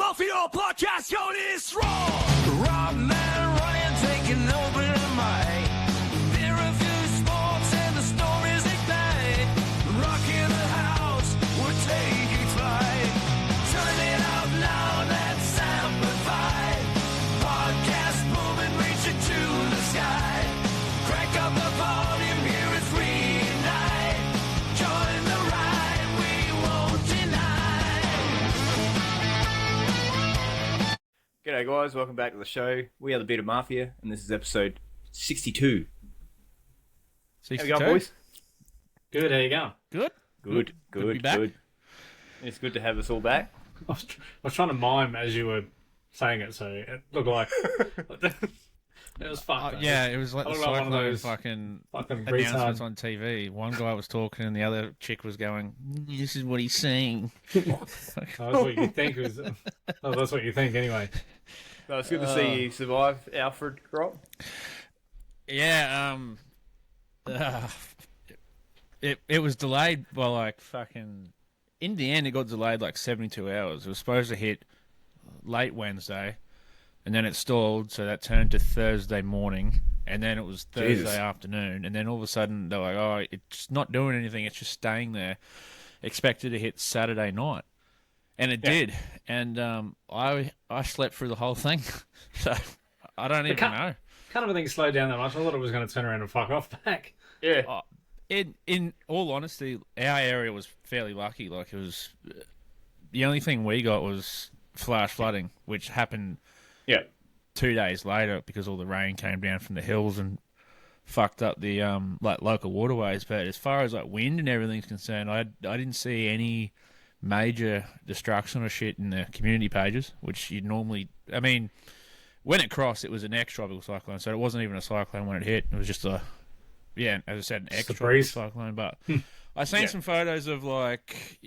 Coffee or podcast, yo, this raw. Rob man Ryan taking over the mic. Beer review, sports, and the stories ignite. Rocking the house, we're taking flight. Turn it out loud, let's amplify. Podcast moving, reaching to the sky. Crank up the volume, here is reunite. Join the ride, we won't deny. G'day guys, welcome back to the show. We are the Beta Mafia, and this is episode 62. 62? How we going, boys? Good, how you going? Good. Good, to be back. good. It's good to have us all back. I was trying to mime as you were saying it, so it looked like it was fucked. though. Yeah, it was like I the look like one of cyclone those fucking fucking announcements retard. on TV. One guy was talking and the other chick was going, "This is what he's saying." Oh, that's what you think it was. Oh, that's what you think anyway. So it's good to see you survive, Alfred Kropp. Yeah, it was delayed by like fucking. In the end, it got delayed like 72 hours. It was supposed to hit late Wednesday, and then it stalled, so that turned to Thursday morning, and then it was Thursday Jesus. afternoon, and then all of a sudden they're like, "Oh, it's not doing anything; it's just staying there." Expected to hit Saturday night, and it did. And I slept through the whole thing, so I don't even know. Kind of think slowed down that much. I thought it was going to turn around and fuck off back. Yeah. In all honesty, our area was fairly lucky. Like, it was the only thing we got was flash flooding, which happened Yeah. 2 days later because all the rain came down from the hills and fucked up the like local waterways. But as far as like wind and everything's concerned, I didn't see any major destruction or shit in the community pages, which you'd normally. I mean, when it crossed, it was an ex-tropical cyclone, so it wasn't even a cyclone when it hit. It was just a as I said, an Just a ex-tropical breeze. cyclone. But I seen some photos of like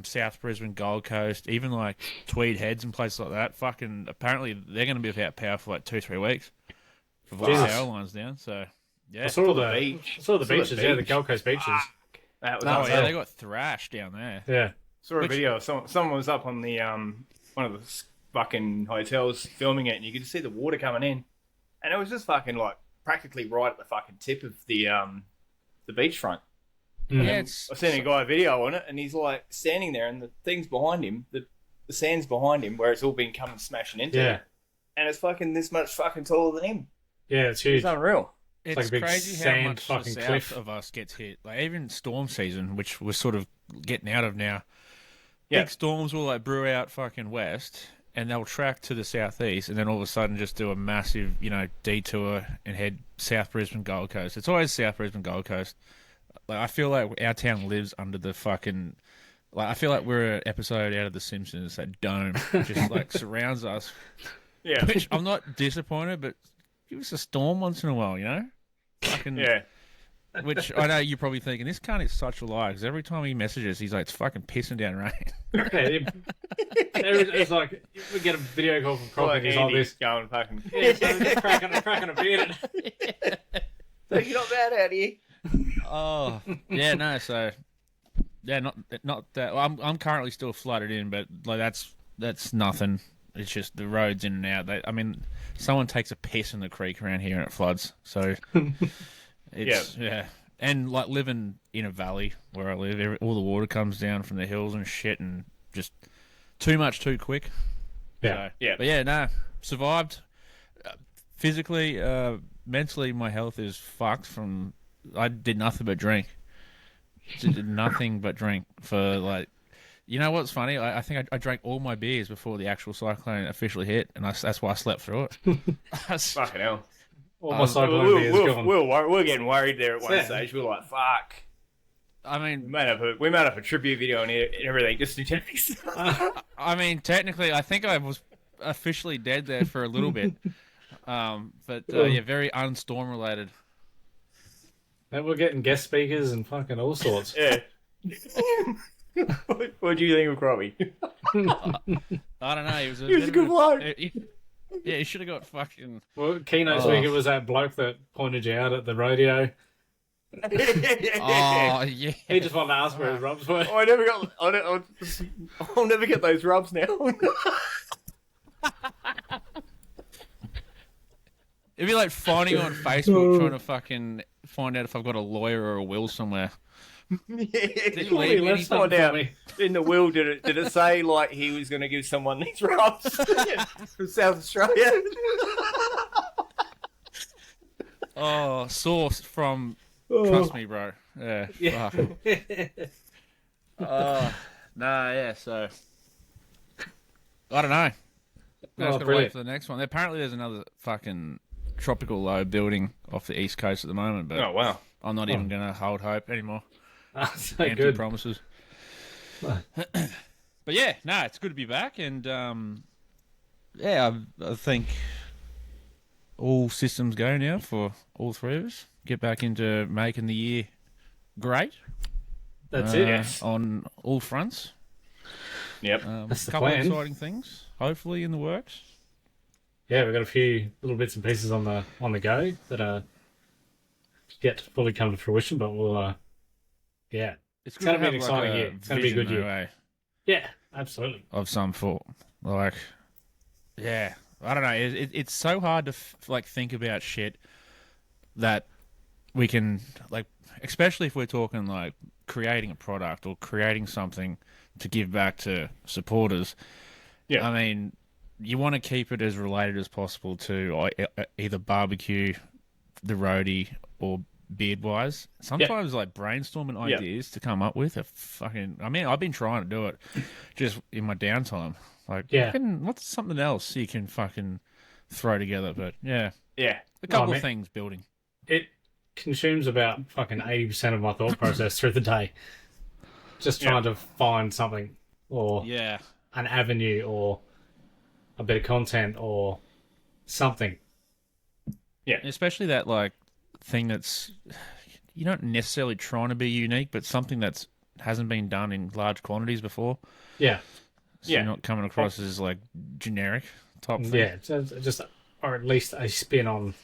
South Brisbane, Gold Coast, even like Tweed Heads and places like that. Fucking apparently they're going to be without power for like 2-3 weeks for all the Jesus. power lines down. So yeah, I saw the beach. I saw the Saw the beaches. Yeah, the beach. Gold Coast beaches. That was oh nuts. yeah, they got thrashed down there. Yeah. Saw a video. Someone was up on the one of the fucking hotels filming it, and you could see the water coming in, and it was just fucking like practically right at the fucking tip of the beachfront. Mm. Yeah, it's I've seen a guy video on it, and he's like standing there, and the thing's behind him, the sand's behind him, where it's all been coming smashing into Yeah. it, and it's fucking this much fucking taller than him. Yeah, it's huge. It's unreal. It's like a big crazy how sand much the fucking south cliff. of us gets hit. Like even storm season, which we're sort of getting out of now. Yeah. Big storms will like brew out fucking west, and they'll track to the southeast, and then all of a sudden just do a massive, detour and head South Brisbane, Gold Coast. It's always South Brisbane, Gold Coast. Like I feel like our town lives under the fucking. Like I feel like we're an episode out of The Simpsons. That dome just like surrounds us. Yeah. Which I'm not disappointed, but give us a storm once in a while, Fucking, Yeah. Which I know you're probably thinking, this cunt is such a liar, because every time he messages, he's like, it's fucking pissing down rain. Yeah, it's like we get a video call from Kroppy Like and he's like Andy this. going fucking. Yeah, so just cracking a beard. You're not bad out here. Oh, yeah, no, so, yeah, not that. Well, I'm currently still flooded in, but like that's nothing. It's just the roads in and out. I mean, someone takes a piss in the creek around here and it floods. So it's yeah. And like living in a valley where I live, all the water comes down from the hills and shit, and just too much too quick. Yeah. So, Yeah. But yeah, no, survived. Physically, mentally, my health is fucked. I did nothing but drink. Did nothing but drink for like. You know what's funny? I think I drank all my beers before the actual cyclone officially hit, and that's why I slept through it. Fucking hell. All my cyclone beer's gone. We're getting worried there at one Yeah. stage. We're like, fuck. I We mean, made up a tribute video and everything just in case. technically, I think I was officially dead there for a little bit. But yeah, very unstorm related. And we're getting guest speakers and fucking all sorts. Yeah. What do you think of Kroppy? I don't know. He was a, He was a good bloke. Yeah, he should have got fucking. Well, keynote Oh. speaker was that bloke that pointed you out at the rodeo. Oh yeah. He just wanted to ask where his rubs were. I never got. I'll never get those rubs now. It'd be like finding on Facebook trying to fucking find out if I've got a lawyer or a will somewhere. Did you leave He left any- something find for out me. in the will? Did it say like he was going to give someone these rubs from South Australia? Oh, sourced from. Trust me, bro. Yeah. Yeah. Fuck. Nah, yeah. So I don't know. Now just gotta wait Brilliant. for the next one. Apparently, there's another fucking tropical low building off the east coast at the moment, but Oh wow! I'm not even gonna hold hope anymore. So Empty good. promises. But yeah, no, it's good to be back, and yeah, I think all systems go now for all three of us. Get back into making the year great. That's it. On all fronts. Yep. That's the couple of plan. exciting things, hopefully in the works. Yeah, we've got a few little bits and pieces on the go that are yet to fully come to fruition, but we'll yeah. It's gonna good be to an have, exciting like, year. It's gonna be a good vision, year. though, eh? Yeah, absolutely. Of some sort. Like, yeah, I don't know. It's so hard to like think about shit that we can like, especially if we're talking like creating a product or creating something to give back to supporters. Yeah. I mean, you want to keep it as related as possible to either barbecue, the roadie, or beard wise. Sometimes like brainstorming ideas to come up with a fucking. I mean, I've been trying to do it just in my downtime. Like, Yeah. what's something else you can fucking throw together? But yeah, Yeah. a couple man. of things building. It consumes about fucking 80% of my thought process through the day. Just trying to find something or Yeah, an avenue or a bit of content or something. especially that like thing that's you're not necessarily trying to be unique, but something that's hasn't been done in large quantities before. Yeah. So Yeah. you're not coming across as like generic type thing. Yeah. Just or at least a spin on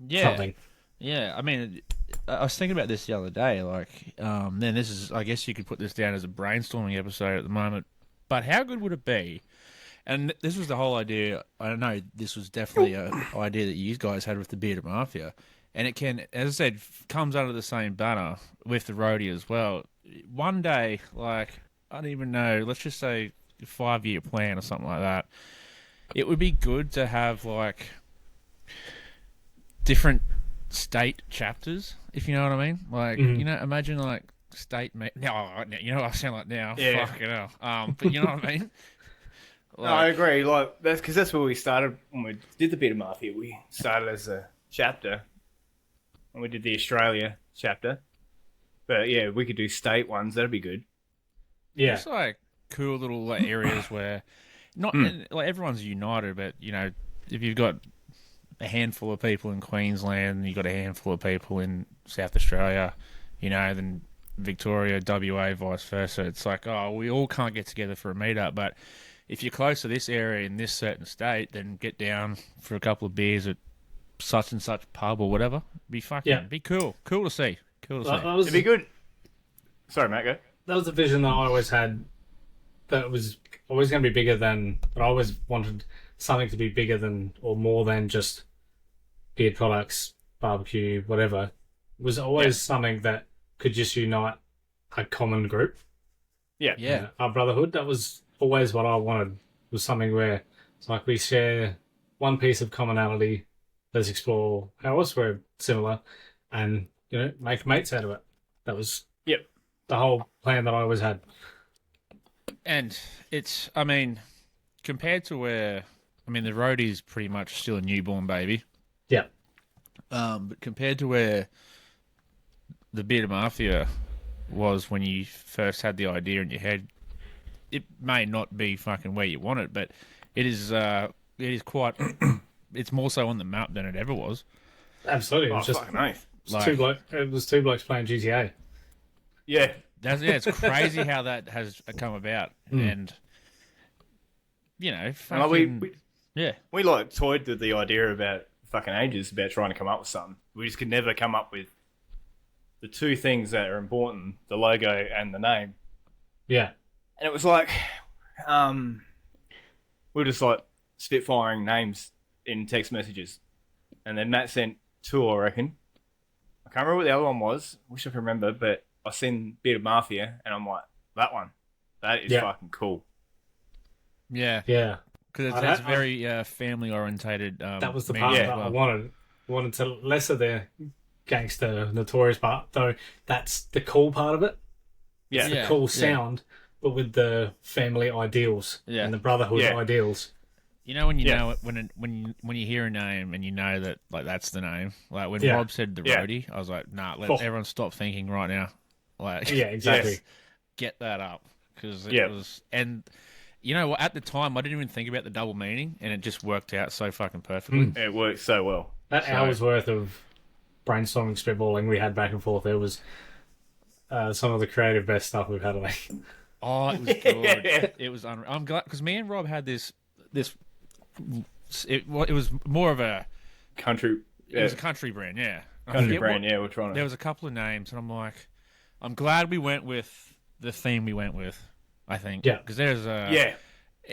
Yeah. something. Yeah, I mean, I was thinking about this the other day. Like, then this is, I guess you could put this down as a brainstorming episode at the moment. But how good would it be? And this was the whole idea. I don't know. This was definitely an idea that you guys had with the Bearded Mafia, and it can, as I said, comes under the same banner with the roadie as well. One day, like I don't even know. Let's just say a 5-year plan or something like that. It would be good to have like different state chapters, if you know what I mean. Like, you know, imagine like state. No, you know what I sound like now. Yeah. Fucking hell. But you know what I mean. No, I agree. Like that's where we started when we did the Bit of Mafia. We started as a chapter, and we did the Australia chapter. But yeah, we could do state ones. That'd be good. Yeah. It's like cool little like areas where not like everyone's united, but you know, if you've got a handful of people in Queensland, and you've got a handful of people in South Australia, you know, then Victoria, WA, vice versa. It's like, oh, we all can't get together for a meetup, but if you're close to this area in this certain state, then get down for a couple of beers at such and such pub or whatever. Be fucking, be cool. Cool to see. Cool to see. That was It'd be good. Sorry, Matt. Go. that was a vision that I always had. That was always going to be bigger than. But I always wanted something to be bigger than or more than just beard products, barbecue, whatever. It was always something that could just unite a common group. Yeah. Yeah. Our brotherhood. That was always what I wanted. Was something where it's like we share one piece of commonality. Let's explore how else we're similar, and you know, make mates out of it. That was Yep. the whole plan that I always had. And it's, I mean, compared to where, I mean, the roadie's pretty much still a newborn baby. Yeah. But compared to where the Bearded Mafia was when you first had the idea in your head, it may not be fucking where you want it, but it is quite. It's more so on the map than it ever was. Absolutely. It Oh, was just fucking oath. Like, it was two blokes playing GTA. Yeah. it's crazy how that has come about, and you know, And fucking, like, yeah, we like toyed with the idea about fucking ages about trying to come up with something. We just could never come up with the two things that are important: the logo and the name. Yeah. And it was like, we were just like spitfiring names in text messages, and then Matt sent two, I reckon. I can't remember what the other one was. Wish I could remember, but I seen Bearded Mafia, and I'm like, that one, that is fucking cool. Yeah. Yeah. Because it's very family orientated. That was the part that I wanted to less of the gangster notorious part, though. That's the cool part of it. Yeah, It's the cool sound, but with the family ideals and the brotherhood ideals. You know when you know it, when you hear a name and you know that like that's the name. Like when Rob said the roadie, I was like, nah, let everyone stop thinking right now. Like, yeah, exactly. Get that up because it was and. You know what? At the time, I didn't even think about the double meaning, and it just worked out so fucking perfectly. It worked so well. That hour's worth of brainstorming, spitballing we had back and forth. It was some of the creative best stuff we've had. Oh, it was good. It was unreal. I'm glad because me and Rob had this. It was more of a country. It was a country brand, yeah. Country brand, yeah. We're trying to. There was a couple of names, and I'm like, I'm glad we went with the theme we went with. I think, because there's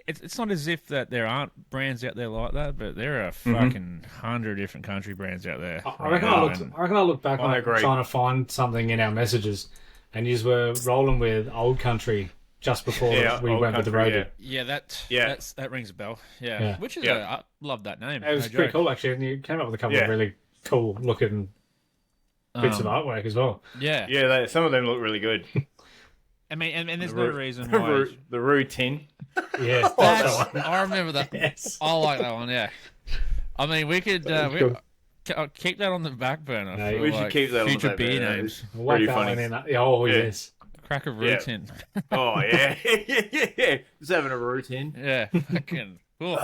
it's not as if that there aren't brands out there like that, but there are fucking 100 different country brands out there. I reckon I look back on trying to find something in our messages, and you were rolling with old country just before we went with the roadie. That rings a bell. Yeah. Which is I love that name. It was pretty cool actually, and you came up with a couple of really cool looking bits of artwork as well. Yeah. Some of them look really good. I mean, and there's no reason why... The routine. Yes, I remember that. Yes. I like that one, yeah. I mean, we could keep that on the back burner for we should keep that future on the beer burner. names. Pretty funny. Yes. Crack a routine. Oh, yeah. Just having a routine. Yeah, fucking cool.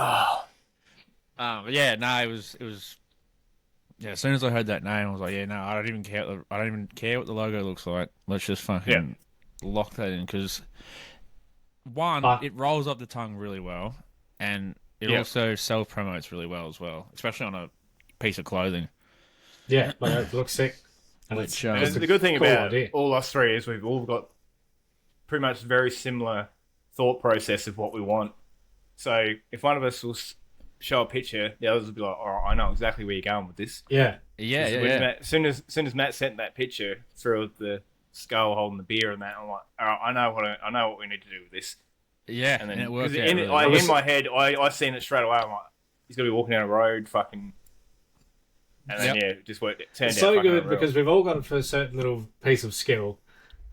But yeah, no, it was... Yeah, as soon as I heard that name, I was like, yeah, no, I don't even care what the logo looks like. Let's just fucking... lock that in because it rolls off the tongue really well, and it also self promotes really well as well, especially on a piece of clothing. Yeah, it looks sick. And the good thing about all us three is we've all got pretty much very similar thought process of what we want. So if one of us will show a picture, the others will be like, "Oh, I know exactly where you're going with this." Yeah. As soon as Matt sent that picture through the skull holding the beer and that, I'm like, all right, I know what we need to do with this. Yeah, and then it worked out. In my head, I seen it straight away. I'm like, he's gonna be walking down a road, fucking, and then it just worked. It turned out so good unreal. because we've all got a certain little piece of skill,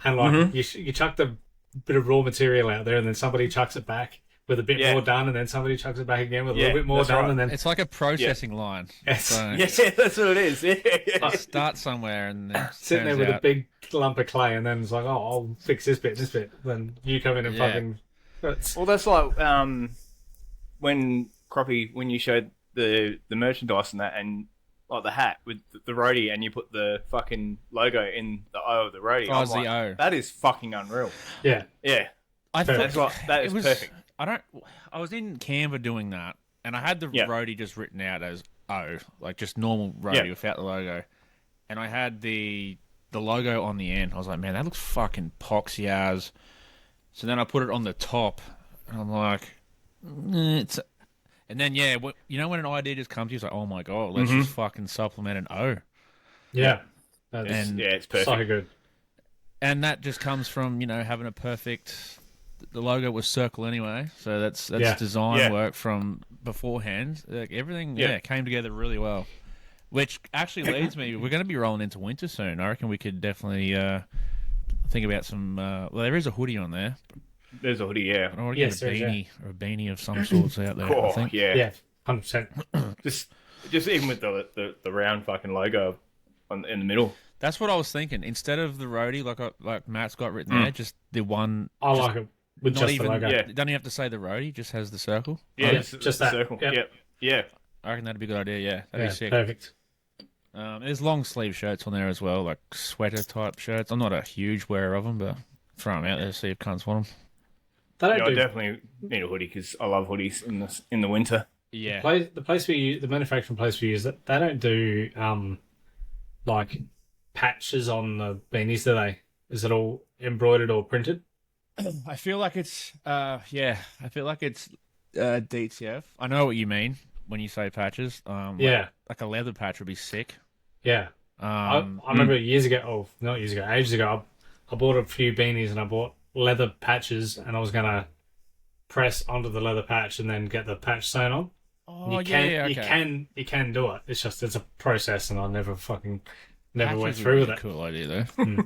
and like you chuck the bit of raw material out there, and then somebody chucks it back with a bit more done, and then somebody chucks it back again with a little bit more done, and then it's like a processing line. Yes. So that's what it is. Yeah. Start somewhere and then sitting there with a big lump of clay, and then it's like, oh, I'll fix this bit. Then you come in and fucking. Well, that's like when Kroppy, when you showed the merchandise and that, and like the hat with the roadie, and you put the fucking logo in the O of the roadie. Oh, it's the O. That is fucking unreal. Yeah. I thought that is perfect. I was in Canva doing that, and I had the roadie just written out as O, like just normal roadie without the logo, and I had the logo on the end. I was like, man, that looks fucking poxy as. So then I put it on the top, and I'm like, it's. And then you know when an idea just comes to you, it's like, oh my god, let's just fucking supplement an O. Yeah, it's perfect. So good. And that just comes from having a perfect. The logo was circle anyway, so that's design work from beforehand. Like everything, came together really well. Which actually leads me, we're going to be rolling into winter soon. I reckon we could definitely think about some. Well, there is a hoodie on there. There's a hoodie, yeah. I want to get a beanie or a beanie of some sorts out there. Oh, I think. yeah, 100%. just even with the round fucking logo in the middle. That's what I was thinking. Instead of the roadie, like Matt's got written there, just the one. I like it. With just the logo. Don't even have to say the roadie, just has the circle. Yeah, just that circle. Yep. Yeah. I reckon that'd be a good idea, yeah. That'd be sick. Perfect. There's long sleeve shirts on there as well, like sweater type shirts. I'm not a huge wearer of them, but throw them out there, see if cunts want them. I definitely need a hoodie because I love hoodies in the winter. Yeah. The place we use, the manufacturing place we use, they don't do like patches on the beanies, do they? Is it all embroidered or printed? I feel like it's I feel like it's DTF. I know what you mean when you say patches. Yeah, like a leather patch would be sick. yeah. I remember years ago, oh, not years ago, ages ago, I bought a few beanies and I bought leather patches and I was going to press onto the leather patch and then get the patch sewn on. Oh, You okay. you can do it. It's just, it's a process and I never went Patches through would with be a it. cool idea though.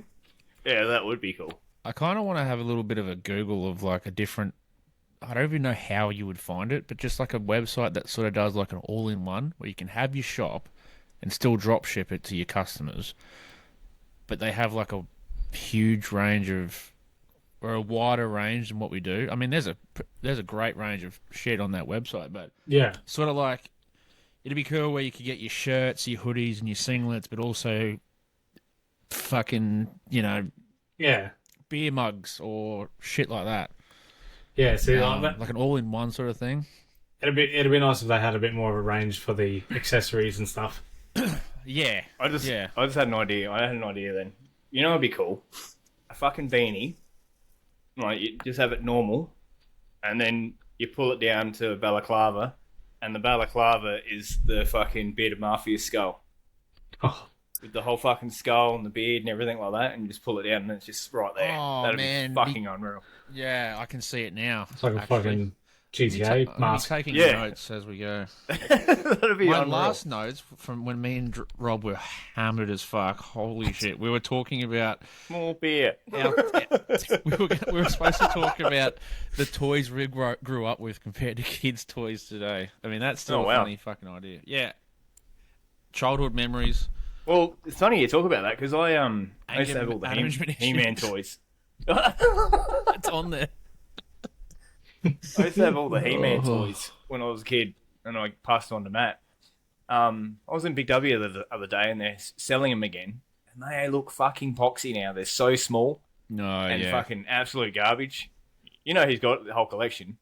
Yeah, that would be cool. I kind of want to have a little bit of a Google of like a different. I don't even know how you would find it, but just like a website that sort of does like an all-in-one where you can have your shop and still drop ship it to your customers, but they have like a huge range of, or a wider range than what we do. I mean, there's a great range of shit on that website, but Yeah. sort of like it'd be cool where you could get your shirts, your hoodies, and your singlets, but also fucking Yeah. beer mugs or shit like that. Yeah. See, like that, Like an all-in-one sort of thing. it'd be nice if they had a bit more of a range for the accessories and stuff. Yeah. I just Yeah. had an idea. I had an idea then. You know, it'd be cool. A fucking beanie. Like, you just have it normal, and then you pull it down to a balaclava, and the balaclava is the fucking bearded mafia skull. Oh, With the whole fucking skull and the beard and everything like that, and you just pull it down and it's just right there. Oh, That'd man. be fucking unreal. Yeah, I can see it now. it's like a actually. fucking I'll be GTA mask. taking Yeah. notes as we go. That'd be My unreal. last notes from when me and Rob were hammered as fuck. Holy shit. We were talking about More beer. our, we were supposed to talk about the toys we grew up with compared to kids' toys today. I mean, that's still Oh, a wow. funny fucking idea. Yeah. Childhood memories. Well, it's funny you talk about that because I used to have all the Anger management He-Man issues. toys. It's on there. I used to have all the He-Man toys when I was a kid, and I passed on to Matt. I was in Big W the other day, and they're selling them again, and they look fucking poxy now. They're so small No, and yeah. fucking absolute garbage. You know, he's got the whole collection.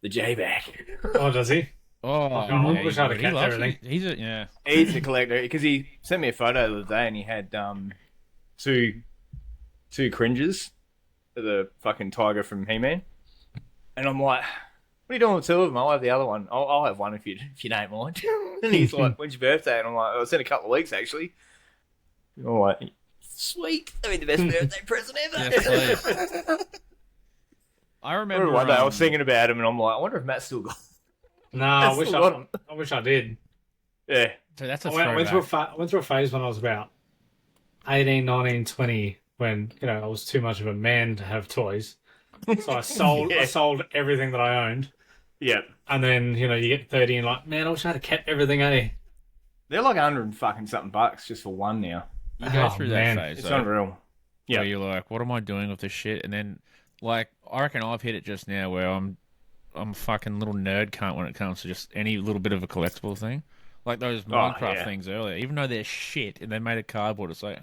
The J-Bag. Oh, does he? Oh, I yeah, wish I'd have he kept loves everything. it. He's a, yeah. He's a collector because he sent me a photo the other day, and he had two cringes of the fucking tiger from He-Man, and I'm like, what are you doing with two of them? I'll have the other one. I'll have one if you don't mind. And he's like, when's your birthday? And I'm like, oh, it's in a couple of weeks actually. All right, sweet. I mean, the best birthday present ever. Yes, please. I remember One day I was thinking about him, and I'm like, I wonder if Matt's still got. No, I That's wish a lot. I wish I did. Yeah, So that's a I went through throwback. went through a phase when I was about 18, 19, 20, when I was too much of a man to have toys. So I sold Yeah. I sold everything that I owned, yeah. and then you get 30 and like, man, I wish I had kept everything. They're like $100 just for one now. You go Oh, through man. that phase. It's though. unreal. Yeah. Where you're like, what am I doing with this shit? And then, like, I reckon I've hit it just now where I'm a fucking little nerd cunt when it comes to just any little bit of a collectible thing. Like those Minecraft yeah. things earlier. Even though they're shit and they made a cardboard, it's like,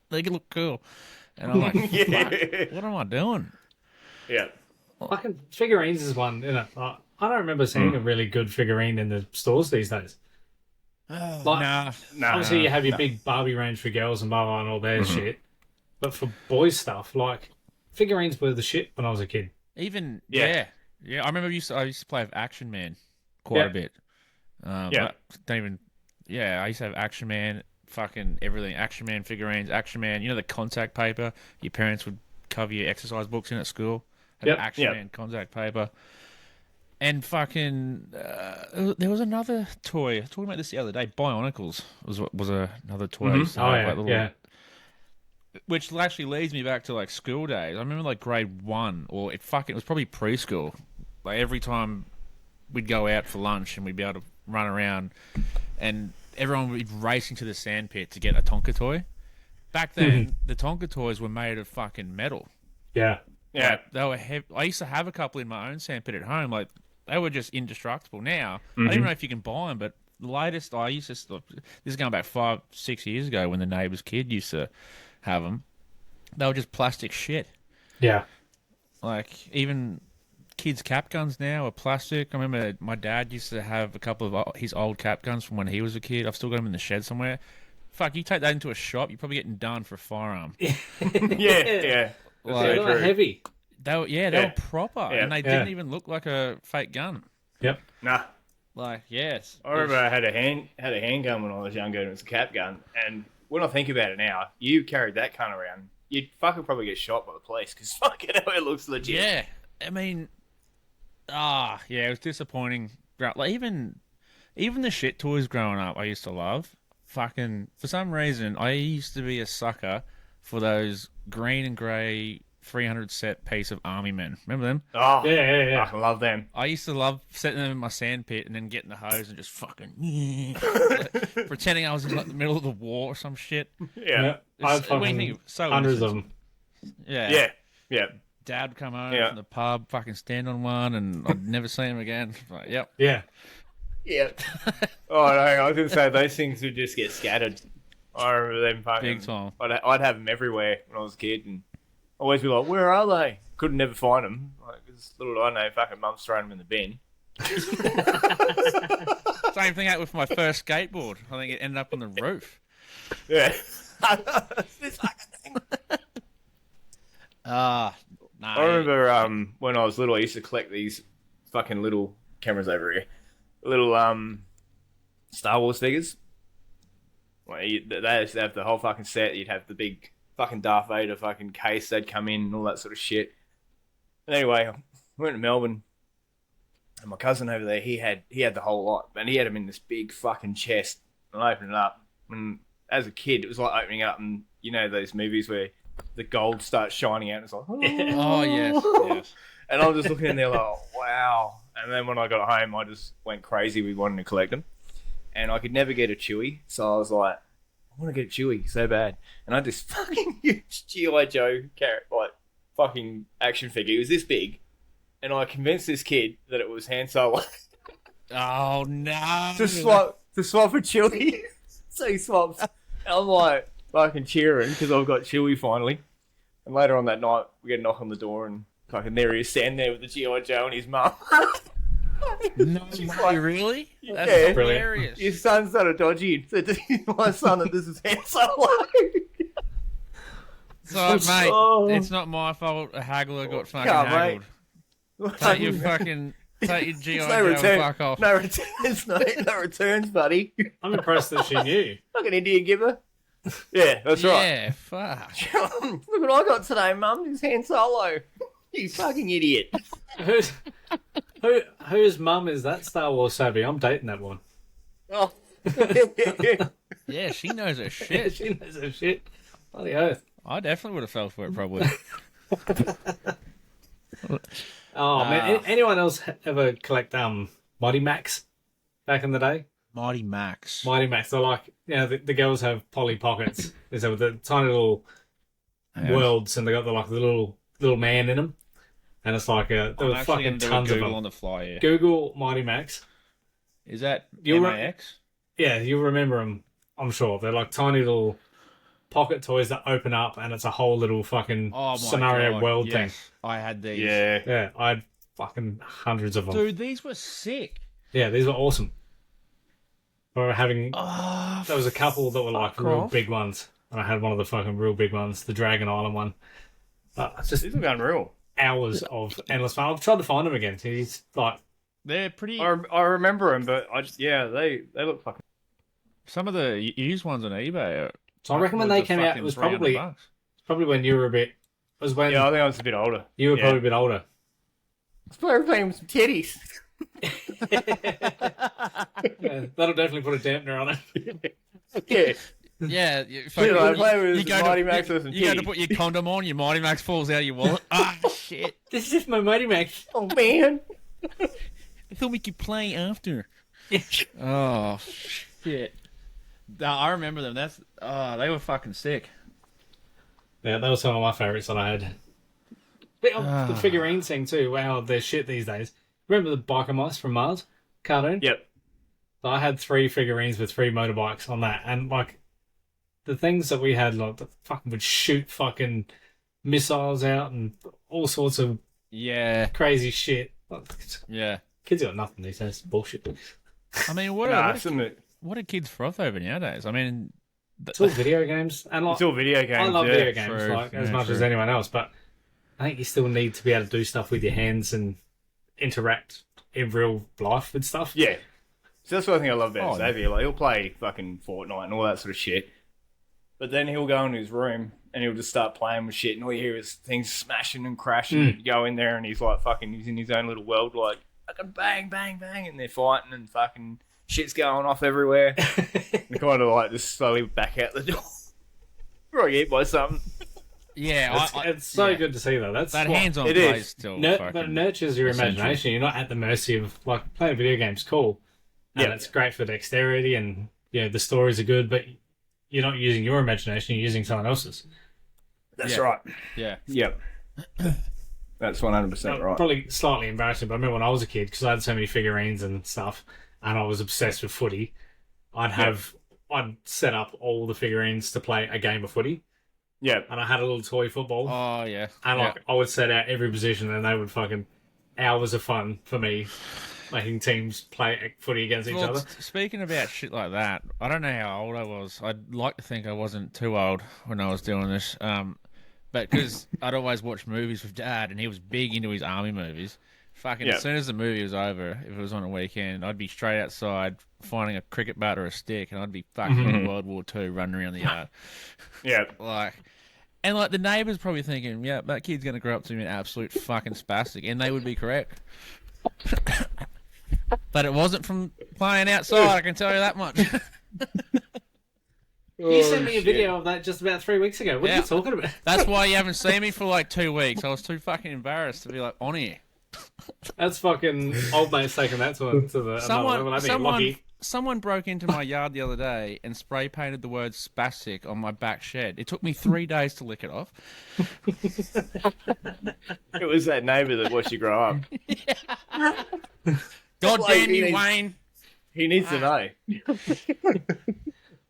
they can look cool. And I'm like, Yeah. fuck, what am I doing? Yeah. Fucking figurines is one. I don't remember seeing a really good figurine in the stores these days. Like, Nah. obviously, you have your big Barbie range for girls and blah blah and all their shit, but for boys stuff, like figurines were the shit when I was a kid. Even, Yeah. yeah. I remember I used to play with Action Man quite a bit. Yeah. Don't even, I used to have Action Man, fucking everything. Action Man figurines, Action Man, the contact paper your parents would cover your exercise books in at school. Had Yep. Action Yep. Man contact paper. And fucking, there was another toy. I was talking about this the other day. Bionicles was another toy. I used to Oh have, yeah, like, little- yeah. Which actually leads me back to like school days. I remember like grade 1, or it was probably preschool. Like every time we'd go out for lunch and we'd be able to run around, and everyone would be racing to the sandpit to get a Tonka toy. Back then, the Tonka toys were made of fucking metal. Yeah. Yeah. Like, they were heavy. I used to have a couple in my own sandpit at home. Like they were just indestructible. Now I don't even know if you can buy them, but the latest I used to. This is going back 5-6 years ago when the neighbour's kid used to have them. They were just plastic shit. Yeah. Like even kids' cap guns now are plastic. I remember my dad used to have a couple of his old cap guns from when he was a kid. I've still got them in the shed somewhere. fuck, you take that into a shop, you're probably getting done for a firearm. yeah. They're So not true. heavy. They were Yeah. proper, Yeah. and they didn't even look like a fake gun. Yep. Nah. Like, yes. I remember I had a handgun when I was younger, and it was a cap gun. And when I think about it now, you carried that kind around, you'd fucking probably get shot by the police because fucking hell, it looks legit. Yeah, I mean, it was disappointing. Like even the shit toys growing up, I used to love. Fucking for some reason, I used to be a sucker for those green and grey 300 set piece of army men. Remember them? Oh, Yeah. I fucking love them. I used to love setting them in my sand pit and then getting the hose and just fucking pretending I was in like the middle of the war or some shit. Yeah. I had When you fucking think of- so hundreds of innocent. them. Yeah. Yeah. Dad would come home Yeah. from the pub, fucking stand on one, and I'd never see him again. Like, yep. Yeah. Yeah. Oh, no, I was going to say, those things would just get scattered. I remember them fucking... Big time. I'd have them everywhere when I was a kid, and always be like, where are they? Couldn't never find them. Like, 'cause little did I know, fucking mum's throwing them in the bin. Same thing out with my first skateboard. I think it ended up on the roof. Yeah. This fucking thing. No. I remember when I was little, I used to collect these fucking little cameras over here. Little Star Wars figures. Like, they used to have the whole fucking set. You'd have the big fucking Darth Vader fucking case. They'd come in and all that sort of shit. But anyway, I went to Melbourne, and my cousin over there, he had the whole lot, and he had them in this big fucking chest. And I opened it up, and as a kid, it was like opening up, and you know those movies where the gold starts shining out, and it's like, Oh, yes. Yes. and I'm just looking in there like, oh, wow. And then when I got home, I just went crazy with wanting to collect them. And I could never get a Chewie, so I was like, I want to get a Chewie so bad. And I had this fucking huge G.I. Joe fucking action figure. It was this big. And I convinced this kid that it was Han Solo Oh, no. to swap for Chewie. So he swaps. And I'm like fucking cheering because I've got Chewie finally. And later on that night, we get a knock on the door, and fucking there he is standing there with the G.I. Joe and his mum. No, way, really? That's Yeah. hilarious. His son started dodgy and said to my son that this is Han Solo. So, mate, Oh. it's not my fault a haggler got fucking Yeah, haggled. mate. Take your G.I. It's Joe and fuck off. No returns, no returns, buddy. I'm impressed that she knew. Fucking Indian giver. Yeah, that's right. Yeah, fuck. Look what I got today, Mum. It's Han Solo. You fucking idiot. Whose mum is that Star Wars savvy? I'm dating that one. Oh. Yeah, she knows her shit. She knows her shit. Bloody oath. I definitely would have fell for it, probably. Oh man, anyone else ever collect Mighty Max back in the day? Mighty Max. Mighty Max. They're like, you know, the girls have Polly Pockets. Is with the tiny little worlds, and they got the little man in them, and it's like there I'm were actually fucking going to do a tons of Google them. on the fly here. Google Mighty Max. Is that You'll MAX? Yeah, you'll remember them. I'm sure they're like tiny little pocket toys that open up, and it's a whole little fucking Oh, my scenario God, world yes. thing. I had these. Yeah. Yeah, I had fucking hundreds of them. Dude, these were sick. Yeah, these were awesome. We were having. Oh, There was a couple that were like fuck real off. big ones, and I had one of the fucking real big ones, the Dragon Island one. It's just These look unreal. hours of endless fun. I've tried to find him again. He's like, They're pretty... I remember them, but they look fucking. Some of the used ones on eBay are... so I reckon when they came out, it was probably when you were a bit. It was when Yeah, I think I was a bit older. you were Yeah. probably a bit older. Let's play with some titties. Yeah, that'll definitely put a dampener on it. Yeah. Yeah, I play with go Mighty to, Max with some you go to titties. put your condom on, your Mighty Max falls out of your wallet. Ah, shit. This is just my Mighty Max. Oh man. I thought we could play after. Oh, shit. No, I remember them. They were fucking sick. Yeah, that was some of my favourites that I had. But, the figurine thing too. Wow, they're shit these days. Remember the biker mice from Mars cartoon? Yep. So I had 3 figurines with 3 motorbikes on that, and like the things that we had, like that fucking would shoot fucking missiles out and all sorts of Yeah, crazy shit. Like, yeah. kids got nothing these days. Bullshit. I mean, what Nah, are some kids froth over nowadays? I mean, It's all video games, and like, It's all video games. I love yeah. video games True. like as Yeah, much as true. anyone else, but I think you still need to be able to do stuff with your hands and interact in real life with stuff. Yeah. So that's what I think I love about Oh, Xavier. Like, he'll play fucking Fortnite and all that sort of shit. But then he'll go into his room and he'll just start playing with shit, and all you hear is things smashing and crashing. You go in there and he's like fucking, he's in his own little world, like fucking bang, bang, bang, and they're fighting and fucking shit's going off everywhere. And kind of like just slowly back out the door. Probably hit by something. Yeah, It's so yeah. good to see though. That's That what- hands-on it play is. is still but fucking it nurtures your essential. imagination. You're not at the mercy of like playing video games. Cool, and Yeah. it's great for dexterity, and the stories are good, but you're not using your imagination. You're using someone else's. That's Yeah. right. Yeah. Yep. That's 100% right. Probably slightly embarrassing, but I remember when I was a kid, because I had so many figurines and stuff, and I was obsessed with footy. I'd set up all the figurines to play a game of footy, Yeah. and I had a little toy football, Oh yeah. and yeah. I would set out every position, and they would fucking hours of fun for me, making teams play footy against each Well, other. speaking about shit like that, I don't know how old I was. I'd like to think I wasn't too old when I was doing this. But because I'd always watch movies with Dad, and he was big into his army movies. Fucking Yeah. as soon as the movie was over, if it was on a weekend, I'd be straight outside finding a cricket bat or a stick, and I'd be fucking in World War II running around the yard. Yeah. And the neighbours probably thinking, yeah, that kid's going to grow up to be an absolute fucking spastic, and they would be correct. But it wasn't from playing outside, I can tell you that much. You sent me a video of that just about 3 weeks ago. What are Yeah. you talking about? That's why you haven't seen me for like 2 weeks. I was too fucking embarrassed to be like on here. That's fucking old mate's taking that to the another level. I think lucky. Someone broke into my yard the other day and spray painted the word spastic on my back shed. It took me 3 days to lick it off. It was that neighbour that watched you grow up. God Like, damn he you, needs- Wayne. He needs to know.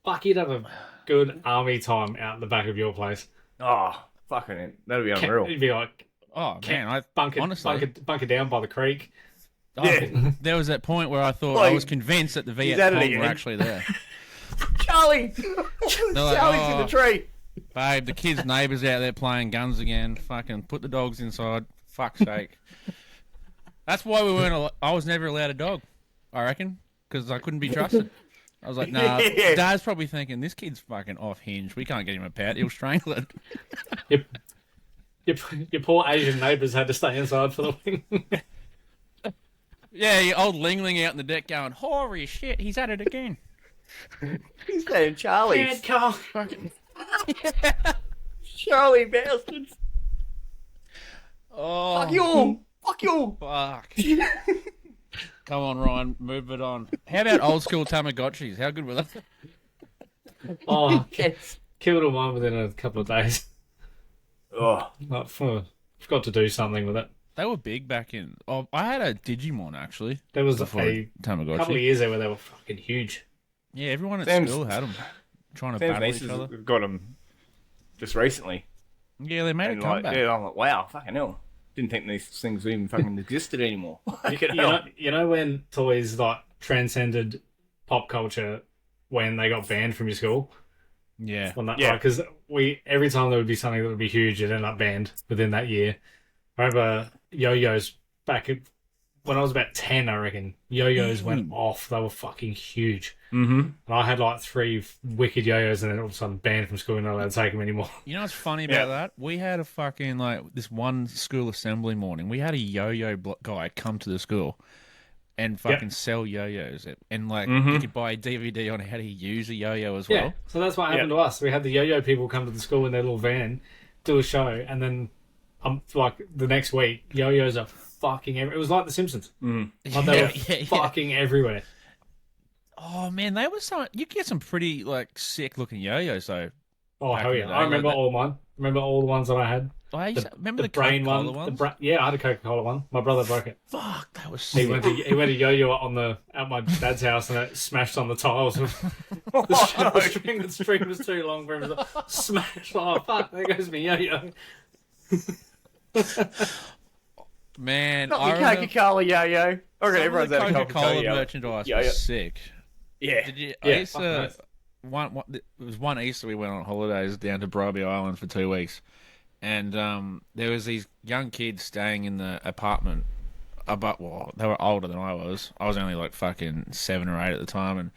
Fuck, you'd have a good army time out in the back of your place. Oh, fucking it. That'd be unreal. You'd be like, Oh, man. I bunker down by the creek. Yeah. There was that point where I thought, Like, I was convinced that the Viet at it Cong again. were actually there. Charlie! like, Charlie's in "Oh." the tree. Babe, the kids' neighbours out there playing guns again. Fucking put the dogs inside. Fuck's sake. That's why we weren't. I was never allowed a dog. I reckon because I couldn't be trusted. I was like, nah. Yeah. Dad's probably thinking this kid's fucking off hinge. We can't get him a pet. He'll strangle it. Your poor Asian neighbours had to stay inside for the win. Yeah, your old Ling Ling out in the deck going, holy shit, he's at it again. He's saying Charlie's. Carl. Charlie bastards. Oh, Fuck you. Fuck you. fuck. Come on, Ryan, move it on. How about old school Tamagotchis? How good were they? Oh, killed all mine within a couple of days. Oh, Forgot to do something with it. They were big back in. Oh, I had a Digimon actually. There was Before a Tamagotchi. couple of years there where they were fucking huge. Yeah, everyone at Sam's- school had them. Trying to Sam's battle each nieces other. have got him just recently. Yeah, they made a And like, comeback. yeah, I'm like, wow, fucking hell. Didn't think these things even fucking existed anymore. You know when toys like transcended pop culture when they got banned from your school? Yeah. Yeah. Because every time there would be something that would be huge, it ended up banned within that year. I remember yo-yos when I was about 10, I reckon. Yo-yos went off. They were fucking huge. Mm-hmm. And I had like 3 wicked yo-yos and then all of a sudden banned from school and not allowed to take them anymore. You know what's funny about that? We had a fucking, this one school assembly morning. We had a yo-yo guy come to the school and fucking sell yo-yos. And, you could buy a DVD on how to use a yo-yo as well. Yeah, so that's what happened to us. We had the yo-yo people come to the school in their little van, do a show, and then the next week, yo-yos are fucking everywhere. It was like The Simpsons. Like they were fucking everywhere. Oh, man, they were so... You get some pretty, sick-looking yo-yos, though. Oh, Back hell in yeah. the I day, remember like that. all mine. Remember all the ones that I had? Remember the brain Coca-Cola one. ones? Yeah, I had a Coca-Cola one. My brother broke it. Fuck, that was He sick. went to yo-yo at my dad's house and it smashed on the tiles. The string was too long for him to smash. Oh, fuck, there goes me yo-yo. Man, Not I the remember... Coca-Cola yo-yo. I reckon Some of everyone's the had a Coca-Cola Coca-Cola merchandise yo-yo. was sick. Yeah. Did you? Yeah, I used fucking to. nice. it was one Easter we went on holidays down to Bribey Island for 2 weeks, and there was these young kids staying in the apartment. They were older than I was. I was only like fucking 7 or 8 at the time, and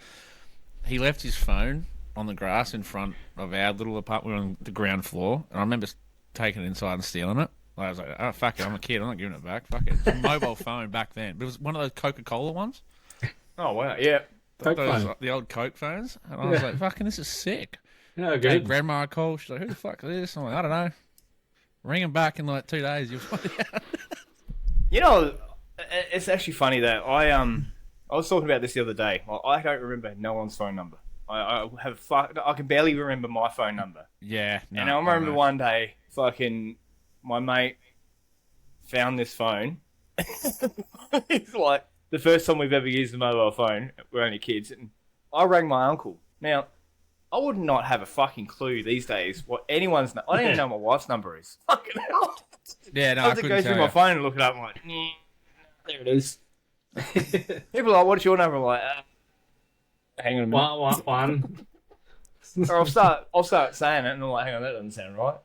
he left his phone on the grass in front of our little apartment on the ground floor, and I remember taking it inside and stealing it. I was like, oh, fuck it, I'm a kid, I'm not giving it back. Fuck it. It's a mobile phone back then. But it was one of those Coca-Cola ones. Oh, wow. Yeah. Coke Those, phone. the old Coke phones. And I was like, fucking, this is sick. Yeah, Gave good. grandma a call. She's like, who the fuck is this? I'm like, I don't know. Ring him back in like 2 days. You'll find out. You know, it's actually funny that I was talking about this the other day. Well, I don't remember no one's phone number. I can barely remember my phone number. Yeah. And I remember one day, fucking, my mate found this phone. It's like the first time we've ever used a mobile phone. We're only kids, and I rang my uncle. Now, I would not have a fucking clue these days what anyone's. I don't even know what my wife's number is. Fucking hell. Yeah, no, I I have to couldn't go through tell my you. phone and look it up. I'm like, there it is. People are like, what's your number? I'm like, hang on a minute. One. Or I'll start saying it, and I'm like, hang on, that doesn't sound right.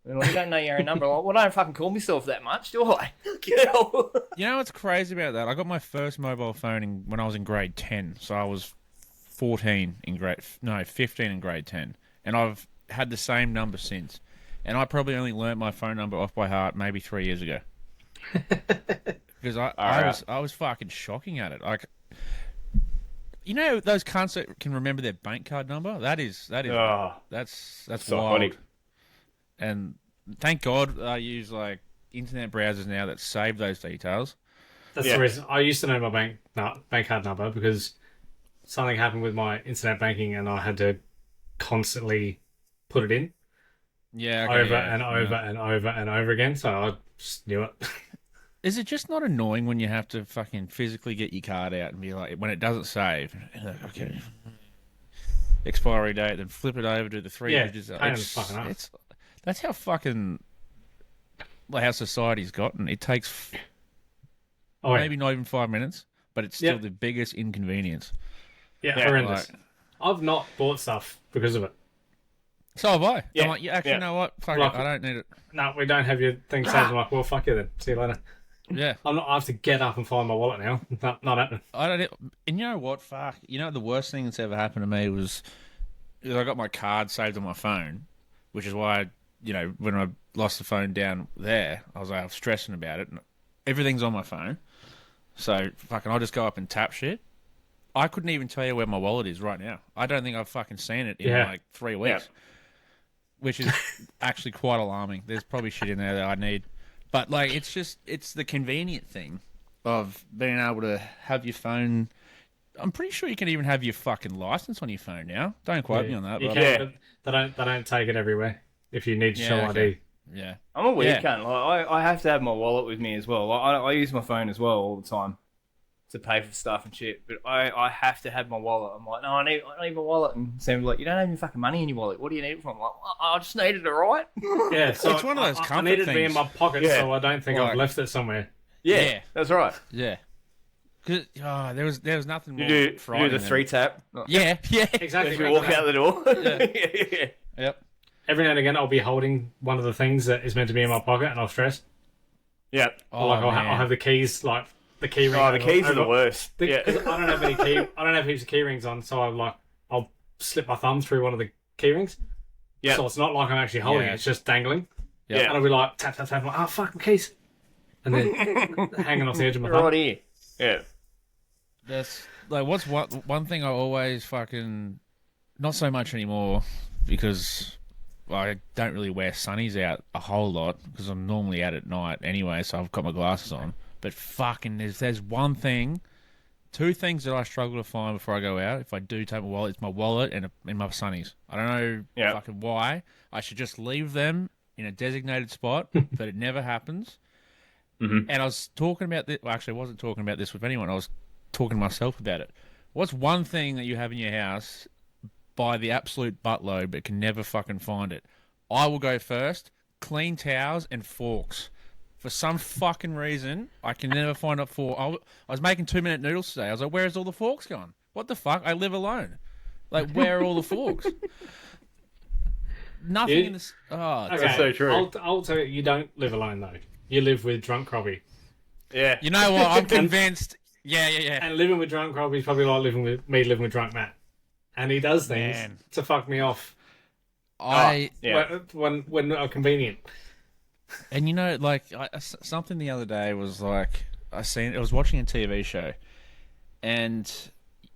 And like, you don't know your own number. I'm like, well, I don't fucking call myself that much, do I? Get out. You know what's crazy about that? I got my first mobile phone when I was in grade 10. So I was 15 in grade 10. And I've had the same number since. And I probably only learnt my phone number off by heart maybe 3 years ago. Because I was fucking shocking at it. Like, you know those cunts that can remember their bank card number? That's so wild. funny. And thank God I use like internet browsers now that save those details. That's the reason. I used to know my bank card number because something happened with my internet banking and I had to constantly put it in Yeah, over and over again. So I just knew it. Is it just not annoying when you have to fucking physically get your card out and be like, when it doesn't save, like, okay, expiry date, then flip it over to the three digits. Pain in the fucking ass. That's how fucking like how society's gotten. It takes maybe not even 5 minutes, but it's still the biggest inconvenience. Yeah, horrendous. I've not bought stuff because of it. So have I. Yeah. I'm like, you know what? Fuck Like- it, I don't need it. No, we don't have your thing saved. I'm like, well, fuck you then. See you later. Yeah. I have to get up and find my wallet now. Not happening. I don't. And you know what? Fuck. You know the worst thing that's ever happened to me was I got my card saved on my phone, which is why when I lost the phone down there, I was stressing about it. And everything's on my phone, so fucking I'll just go up and tap shit. I couldn't even tell you where my wallet is right now. I don't think I've fucking seen it in like 3 weeks, which is actually quite alarming. There's probably shit in there that I need. But, like, it's the convenient thing of being able to have your phone. I'm pretty sure you can even have your fucking license on your phone now. Don't quote me on that. You But can, but they don't take it everywhere if you need to show ID. Yeah. I'm a weird cunt. Like, I have to have my wallet with me as well. Like, I use my phone as well all the time to pay for stuff and shit. But I have to have my wallet. I'm like, no, I need my wallet. And Sam's like, you don't have any fucking money in your wallet. What do you need it from? I'm like, I just needed it, right? Yeah, so It's one of those I comfort need it to be in things. my pocket so I don't think Like- I've left it somewhere. Yeah, that's right. Yeah. Cause there was nothing more You do frightening the than- 3 tap. Yeah. Exactly. If you walk out the door. Yeah. Yep. Every now and again, I'll be holding one of the things that is meant to be in my pocket, and I'll stress. Yeah. Oh, Like I'll man. have the keys, like the key ring. Oh, the keys are the worst. Because Yeah. I don't have any key. I don't have heaps of key rings on, so I'll slip my thumb through one of the key rings. Yeah. So it's not like I'm actually holding Yeah. it; it's just dangling. Yeah. And I'll be like tap tap tap. I'm like, oh fuck, my keys, and then hanging off the edge of my thumb. Right here. Yeah. That's like what's one thing I always fucking not so much anymore because I don't really wear sunnies out a whole lot because I'm normally out at night anyway, so I've got my glasses on. But fucking there's two things that I struggle to find before I go out. If I do take my wallet, it's my wallet and my sunnies. I don't know fucking why. I should just leave them in a designated spot, but it never happens. Mm-hmm. And I was talking about this. Well, actually, I wasn't talking about this with anyone. I was talking to myself about it. What's one thing that you have in your house by the absolute buttload but can never fucking find it? I will go first. Clean towels and forks. For some fucking reason, I can never find a fork. I was making 2-minute noodles today. I was like, where's all the forks gone? What the fuck? I live alone. Like, where are all the forks? Nothing You- in this. Oh, Okay, That's so true. I'll tell you, you don't live alone though. You live with drunk Kroppy. Yeah. you know what? I'm convinced. Yeah. And living with drunk Kroppy is probably like living with drunk Matt. And he does things Man. to fuck me off Yeah. when not convenient. And you know, like something the other day was like I was watching a TV show, and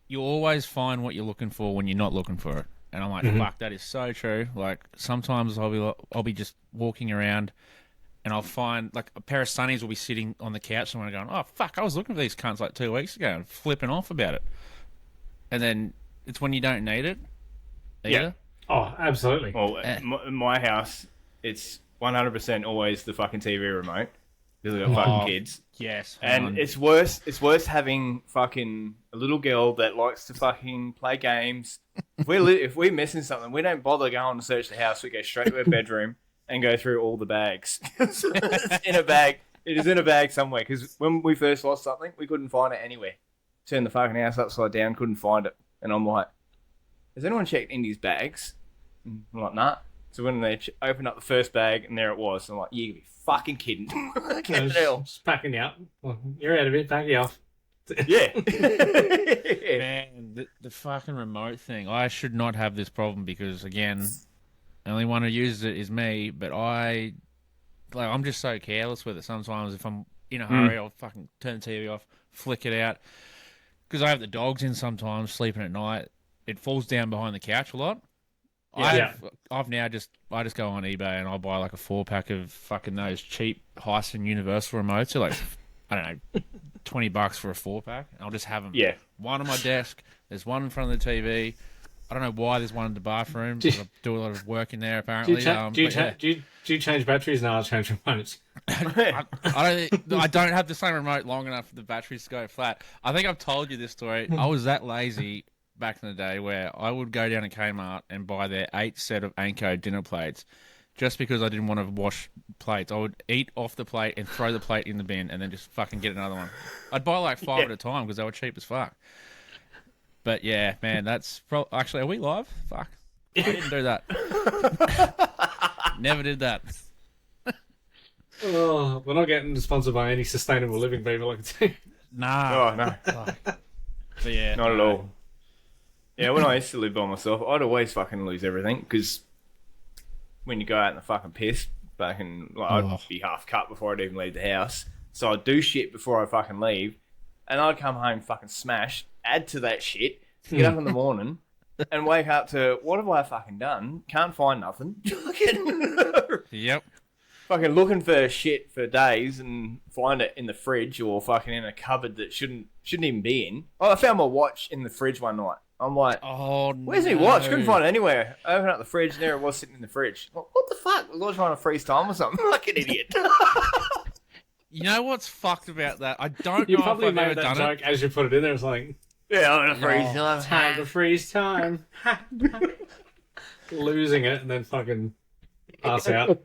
you always find what you're looking for when you're not looking for it. And I'm like, fuck, that is so true. Like sometimes I'll be just walking around, and I'll find like a pair of sunnies will be sitting on the couch somewhere going, oh fuck, I was looking for these cunts like 2 weeks ago and flipping off about it. And then it's when you don't need it. Either. Yeah. Oh, absolutely. Well, in my house, it's 100% always the fucking TV remote because I've got fucking kids. Yes. And it's worse. It's worse having fucking a little girl that likes to fucking play games. If we're missing something, we don't bother going to search the house. We go straight to her bedroom and go through all the bags. It's in a bag. It is in a bag somewhere. Because when we first lost something, we couldn't find it anywhere. Turned the fucking house upside down, couldn't find it. And I'm like, has anyone checked Indy's bags? And I'm like, nah. So when they opened up the first bag and there it was, I'm like, you gotta be fucking kidding. Fucking hell. Just packing you up. Well, you're out of it. Pack you off. Yeah. Man, the fucking remote thing. I should not have this problem because, again, the only one who uses it is me. But I'm just so careless with it. Sometimes if I'm in a hurry, I'll fucking turn the TV off, flick it out. Because I have the dogs in sometimes, sleeping at night. It falls down behind the couch a lot. Yeah. I just go on eBay and I'll buy like a 4-pack of fucking those cheap Hyson Universal remotes. They're like, I don't know, $20 for a 4-pack. I'll just have them. Yeah. One on my desk. There's one in front of the TV. I don't know why there's one in the bathroom. Because I do a lot of work in there apparently. Do you change batteries? No, I'll change remotes. I don't have the same remote long enough for the batteries to go flat. I think I've told you this story. I was that lazy back in the day where I would go down to Kmart and buy their 8 set of Anko dinner plates just because I didn't want to wash plates. I would eat off the plate and throw the plate in the bin and then just fucking get another one. I'd buy like 5 at a time because they were cheap as fuck. But yeah, man, that's actually, are we live? Fuck. I didn't do that. Never did that. Oh, we're not getting sponsored by any sustainable living people, I can tell you. Nah. Oh, no. But yeah. Not at all. Yeah, when I used to live by myself, I'd always fucking lose everything because when you go out in the fucking piss, I'd be half cut before I'd even leave the house. So I'd do shit before I fucking leave, and I'd come home fucking smashed, add to that shit, get up in the morning, and wake up to, what have I fucking done? Can't find nothing. Yep. Fucking looking for shit for days and find it in the fridge or fucking in a cupboard that shouldn't even be in. Oh, I found my watch in the fridge one night. I'm like, Oh, where's my watch? Couldn't find it anywhere. I opened up the fridge and there it was sitting in the fridge. What the fuck? Was I trying to freeze time or something? Like an idiot. You know what's fucked about that? I don't You know probably if I've ever made that done joke as you put it in there. It's like, Yeah, I'm gonna freeze time. time to freeze time. Losing it and then fucking pass out.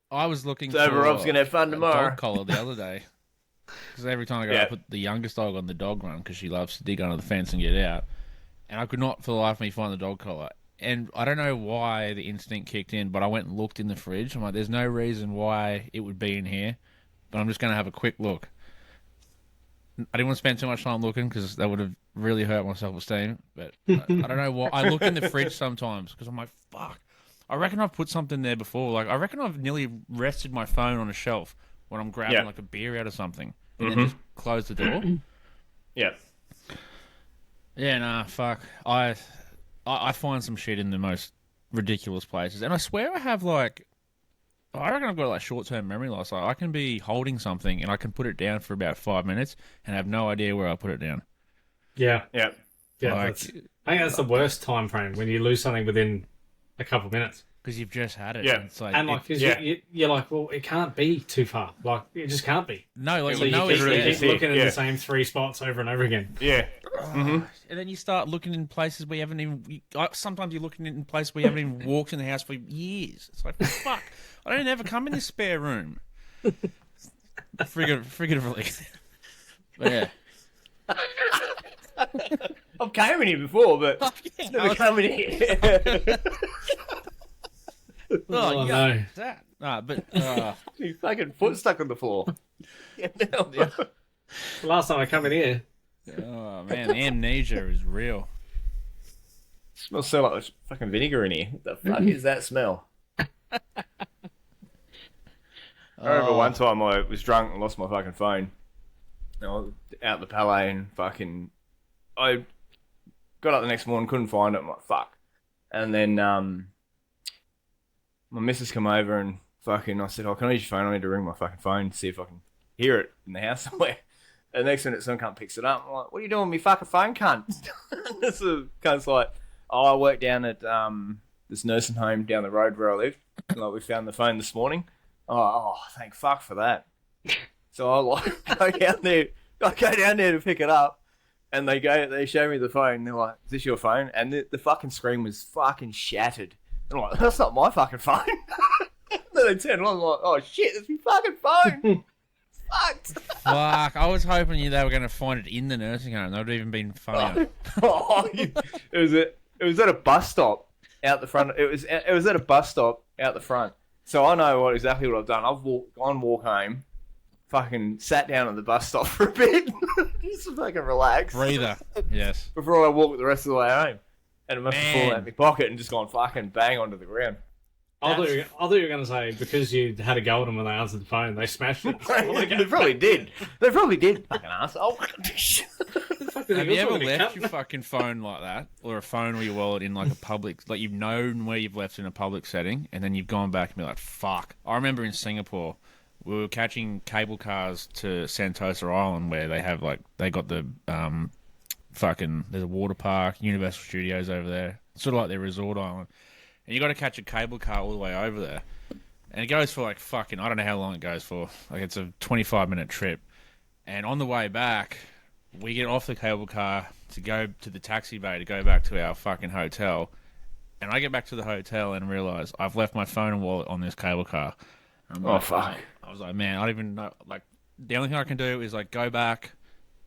I was looking So for Rob's gonna have fun a tomorrow. dog collar the other day. Because every time I go, Yeah. I put the youngest dog on the dog run because she loves to dig under the fence and get out. And I could not for the life of me find the dog collar. And I don't know why the instinct kicked in, but I went and looked in the fridge. I'm like, there's no reason why it would be in here, but I'm just going to have a quick look. I didn't want to spend too much time looking because that would have really hurt my self-esteem. But I don't know why. I look in the fridge sometimes because I'm like, fuck. I reckon I've put something there before. Like, I reckon I've nearly rested my phone on a shelf when I'm grabbing like a beer out of something and then just close the door. Yeah. Yeah, nah, fuck. I find some shit in the most ridiculous places, and I swear I have I reckon I've got short-term memory loss. Like, I can be holding something and I can put it down for about 5 minutes and have no idea where I put it down. Yeah. Yeah. Yeah. Like- I think that's the worst time frame when you lose something within a couple of minutes. Because you've just had it. Yeah. And it's like, And cause you're like, well, it can't be too far. Like, it just can't be. no, like So you know you it's keep, there. you keep looking in Yeah. the same 3 spots over and over again. Yeah. And then you start looking in places where you haven't even. Sometimes you're looking in places where you haven't even walked in the house for years. It's like, fuck, I don't ever come in this spare room. Figuratively. But yeah. I'm came in here before, but Yeah, never come in here. Oh, no. yeah. That. No, but Your fucking foot stuck on the floor. Yeah, no. Last time I come in here, oh man, the amnesia is real. Smells so like there's fucking vinegar in here. What the fuck is that smell? I remember one time I was drunk and lost my fucking phone. And I was out the palais and fucking... I got up the next morning, couldn't find it. I'm like, fuck. And then my missus come over and fucking... I said, oh, can I use your phone? I need to ring my fucking phone to see if I can hear it in the house somewhere. And the next minute, some cunt picks it up. I'm like, what are you doing with my fucking phone, cunt? This cunt's like, oh, I work down at this nursing home down the road where I live. And, like, we found the phone this morning. Oh, thank fuck for that. So I go down there to pick it up, and they show me the phone. They're like, "Is this your phone?" And the fucking screen was fucking shattered. And I'm like, "That's not my fucking phone." Then they turn it on. I'm like, "Oh shit, it's my fucking phone." Fucked. Fuck! I was hoping they were going to find it in the nursing home. That would have even been funnier. It was at a bus stop out the front. It was at a bus stop out the front. So I know exactly what I've done. I've walk home, fucking sat down at the bus stop for a bit, just to fucking relax. Breather. Yes. Before I walk the rest of the way home. And it must have fallen out of my pocket and just gone fucking bang onto the ground. I thought you were going to say because you had a go at them when they answered the phone, they smashed it. They probably did. They probably did. Fucking asshole. Have you ever left your fucking phone like that, or a phone or your wallet in like a public, like you've known where you've left in a public setting, and then you've gone back and be like, "Fuck!" I remember in Singapore, we were catching cable cars to Sentosa Island, where they got the there's a water park, Universal Studios over there, sort of like their resort island, and you got to catch a cable car all the way over there, and it goes for like fucking I don't know how long it goes for, like it's a 25-minute trip, and on the way back. We get off the cable car to go to the taxi bay to go back to our fucking hotel. And I get back to the hotel and realise I've left my phone and wallet on this cable car. Fuck. I was like, man, I don't even know. Like, the only thing I can do is, like, go back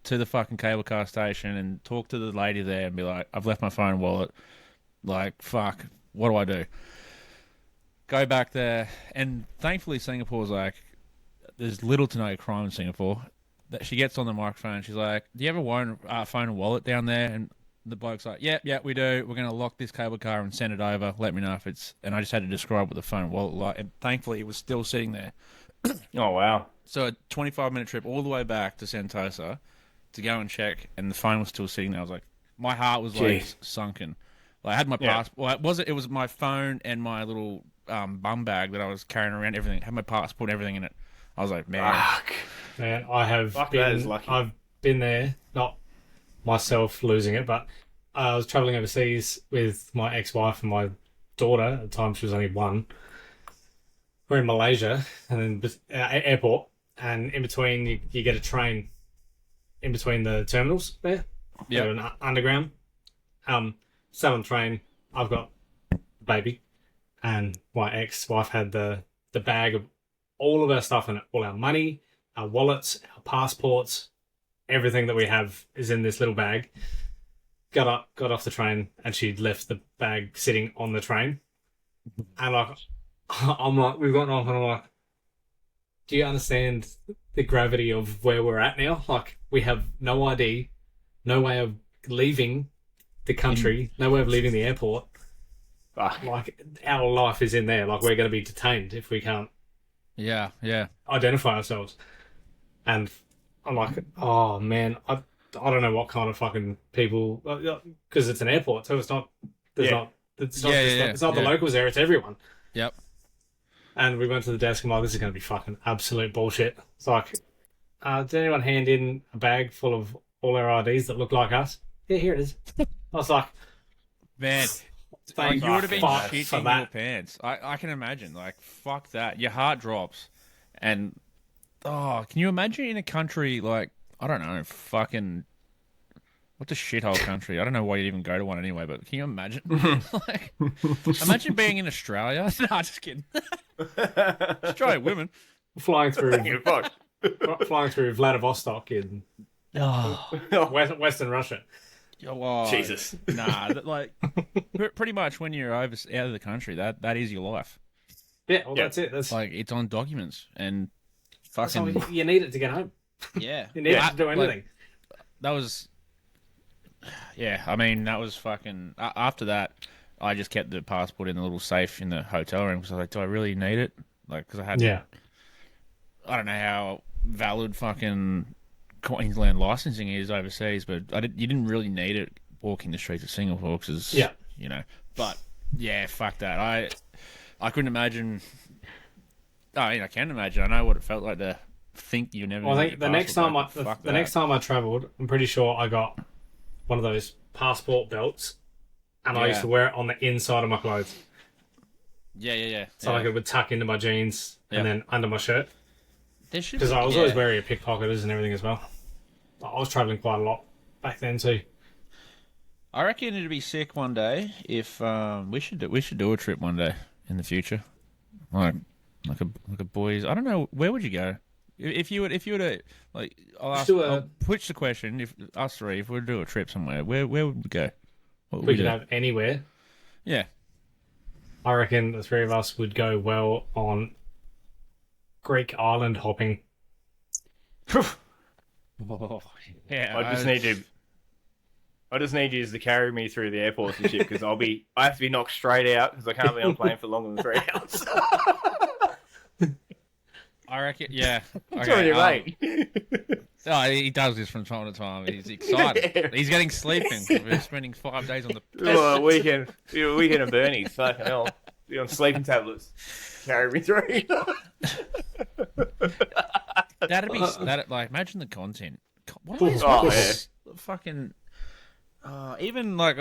to the fucking cable car station and talk to the lady there and be like, I've left my phone and wallet. Like, fuck, what do I do? Go back there. And thankfully, Singapore's like, there's little to no crime in Singapore. That she gets on the microphone. She's like, "Do you have a phone and wallet down there?" And the bloke's like, "Yeah, we do. We're going to lock this cable car and send it over. Let me know if it's." And I just had to describe what the phone and wallet like. And thankfully, it was still sitting there. Oh wow! So a 25-minute trip all the way back to Sentosa to go and check, and the phone was still sitting there. I was like, my heart was like sunken. Like I had my passport. Well, it was my phone and my little bum bag that I was carrying around. Everything. I had my passport, everything in it. I was like, man. Fuck. Man, I have Fuck, been. that is lucky. I've been there, not myself losing it, but I was travelling overseas with my ex-wife and my daughter. At the time, she was only one. We're in Malaysia, and then airport, and in between, you get a train in between the terminals there. Yeah, an underground. Sat on the train. I've got a baby, and my ex-wife had the bag of all of our stuff in it, all our money, our wallets, our passports, everything that we have is in this little bag. Got off the train, and she'd left the bag sitting on the train. And I'm like, we've gotten off, and I'm like, do you understand the gravity of where we're at now? Like, we have no ID, no way of leaving the country, no way of leaving the airport. Fuck. Like, our life is in there. Like, we're going to be detained if we can't yeah. identify ourselves. And I'm like, oh man, I don't know what kind of fucking people, because it's an airport, so it's not the locals there, it's everyone. Yep. And we went to the desk and I'm like, this is going to be fucking absolute bullshit. It's like, did anyone hand in a bag full of all our IDs that look like us? Yeah, here it is. I was like, man. Thank You would have been fuck shitting for your that. pants. I can imagine. Like, fuck that. Your heart drops. And, can you imagine in a country like, I don't know, fucking, what's a shithole country? I don't know why you'd even go to one anyway, but can you imagine? Like, imagine being in Australia. No, just kidding. Australian women. Flying through Fuck. Vladivostok in Western Russia. Oh, Jesus. Nah, like pretty much when you're out of the country, that is your life. Yeah, well, Yeah. that's it. That's Like it's on documents and all fucking you need it to get home. yeah. You need it to do Like, anything. that was, yeah. I mean, that was fucking. After that, I just kept the passport in the little safe in the hotel room because I was like, do I really need it? Like, because I had, I don't know how valid fucking Queensland licensing is overseas, but you didn't really need it walking the streets of Singapore because, you know. But yeah, fuck that. I couldn't imagine. I mean, I can imagine. I know what it felt like to think you never. Well, I need think your the next time passport, the next time I travelled, I'm pretty sure I got one of those passport belts, and I used Yeah. to wear it on the inside of my clothes, Yeah. so like it would tuck into my jeans Yeah. and then under my shirt. There should Because be- I was yeah. always wary of pickpocketers and everything as well. I was travelling quite a lot back then too. I reckon it'd be sick one day if we should do a trip one day in the future, like a boys. I don't know, where would you go if you were to, like, I'll push the question, if us three, if we were to do a trip somewhere, where would we go? What would We we could do? have anywhere. Yeah. I reckon the three of us would go well on Greek island hopping. Yeah. I just need you to carry me through the airports and shit because I have to be knocked straight out because I can't be on a plane for longer than 3 hours. I reckon. Yeah. I'm telling you, mate. Oh, he does this from time to time. He's excited. Yeah. He's getting sleeping. We're spending 5 days on the. Oh, weekend of Bernie's, fucking hell. Be on sleeping tablets. Carry me through. That'd be like, imagine the content. What Oh, is yeah. fucking? Even like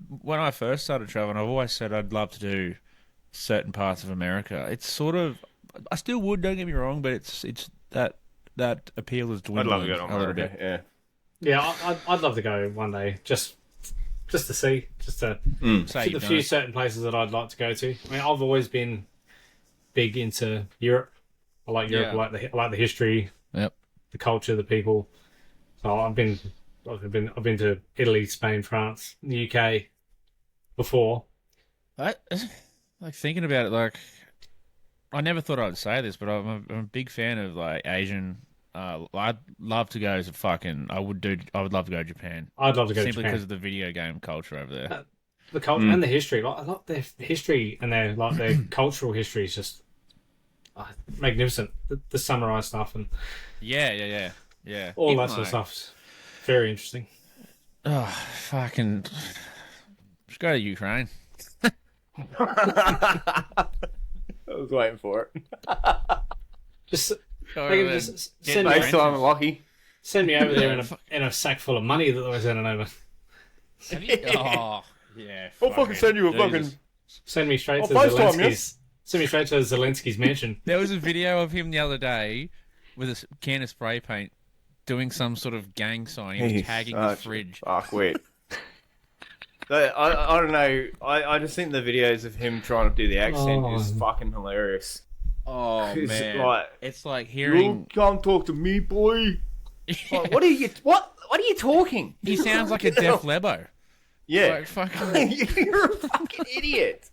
when I first started traveling, I've always said I'd love to do certain parts of America. It's sort of, I still would. Don't get me wrong, but it's that appeal is I'd dwindling love to go to a little America, bit. yeah. Yeah, I'd love to go one day, just to see, just to Say see you've the done few it. certain places that I'd like to go to. I mean, I've always been big into Europe. I like Europe. Yeah. I like the history, Yep. the culture, the people. So I've been to Italy, Spain, France, the UK before. Like thinking about it, like I never thought I'd say this, but I'm a big fan of like Asian. I'd love to go to fucking. I would love to go to Japan. I'd love to go to Simply Japan. because of the video game culture over there. The culture and the history. Like, I love their history and their cultural history is just magnificent. The samurai stuff and Yeah. all Even that sort of like- stuff's very interesting. Oh, fucking. Just go to Ukraine. I was waiting for it. Just Go they over can there, just get send the me, Next time I'm lucky. send me over there in a sack full of money that they were sending over. Have you? Oh, yeah. I'll fucking send you a Jesus. fucking. Send me straight I'll to FaceTime you. Zelensky's. Send me straight to Zelensky's mansion. There was a video of him the other day with a can of spray paint doing some sort of gang sign. He was He's tagging the such a fridge. Fuck, weird. I don't know. I just think the videos of him trying to do the accent is fucking hilarious. Oh, It's man. like, It's like you hearing... come talk to me, boy. Like, what are you talking? He sounds like a Def Lebo. Yeah. Like, fucking... You're a fucking idiot.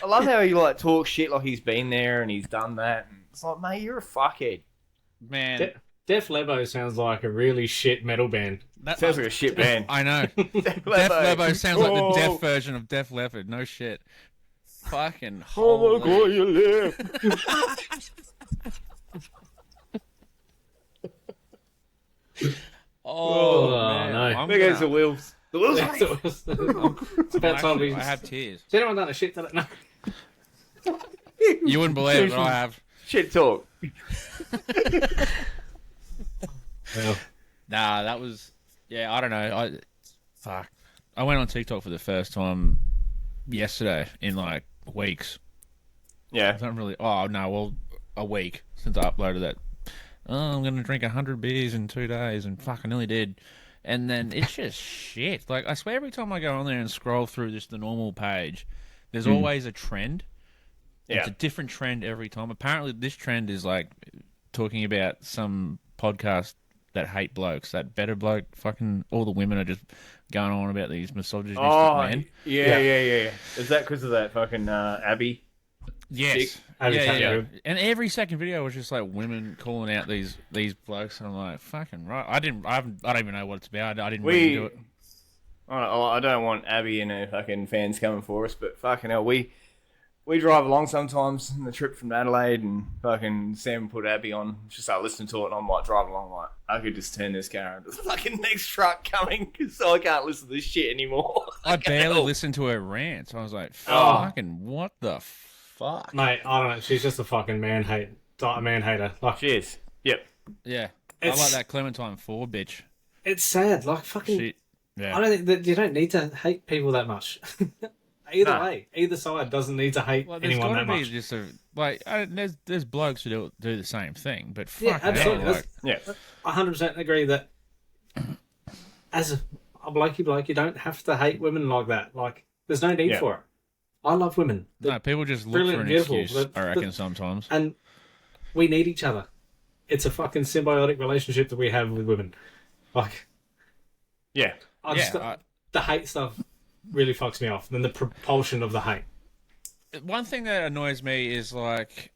I love how he like talks shit like he's been there and he's done that. And it's like, mate, you're a fuckhead. Man, Def Lebo sounds like a really shit metal band. that Sounds like a shit band. I know. Def Lebo. Lebo sounds like the Oh. deaf version of Def Leppard. No shit. Fucking Oh my holy... god, you left. Oh, Oh, man. no. I'm There goes gonna- the wheels. The wheels. It's about time we. I have tears. Has anyone done a shit that? No. You wouldn't believe it, but I have. Shit talk. Well, Nah, that was... Yeah, I don't know. Fuck. I went on TikTok for the first time yesterday in, like, weeks. I Yeah. don't really... Oh, no, well, a week since I uploaded that. Oh, I'm going to drink 100 beers in 2 days, and fuck, I nearly did. And then it's just shit. Like, I swear every time I go on there and scroll through just the normal page, there's always a trend. Yeah. It's a different trend every time. Apparently, this trend is, like, talking about some podcast that hate blokes. That better bloke, fucking all the women are just going on about these misogynistic men. Yeah. Is that because of that fucking Abby? Yes. Chick? Yeah. And every second video was just like women calling out these blokes, and I'm like, fucking right. I don't even know what it's about. I didn't really do it. I don't want Abby and her fucking fans coming for us, but fucking hell, we drive along sometimes on the trip from Adelaide, and fucking Sam put Abby on. Just start listening to it, and I'm like driving along, like I could just turn this car into the fucking next truck coming, so I can't listen to this shit anymore. I barely listened to her rants. I was like, fucking what the fuck, Mate, I don't know. She's just a fucking man hater. Like, She is. Yep. Yeah, I like that Clementine Ford bitch. it's sad. Like fucking. She, yeah. I don't think that you don't need to hate people that much. Either No. way, either side doesn't need to hate Well, there's anyone got that to be much. just there's blokes who do the same thing, but Yeah, fucking absolutely. hell, like, Yeah. I 100% agree that as a blokey bloke, you don't have to hate women like that. Like, there's no need Yeah. for it. I love women. no, people just look brilliant for an and beautiful, excuse. but- I reckon sometimes. And we need each other. It's a fucking symbiotic relationship that we have with women. Like, Yeah. the hate stuff really fucks me off. Then the propulsion of the hate. One thing that annoys me is like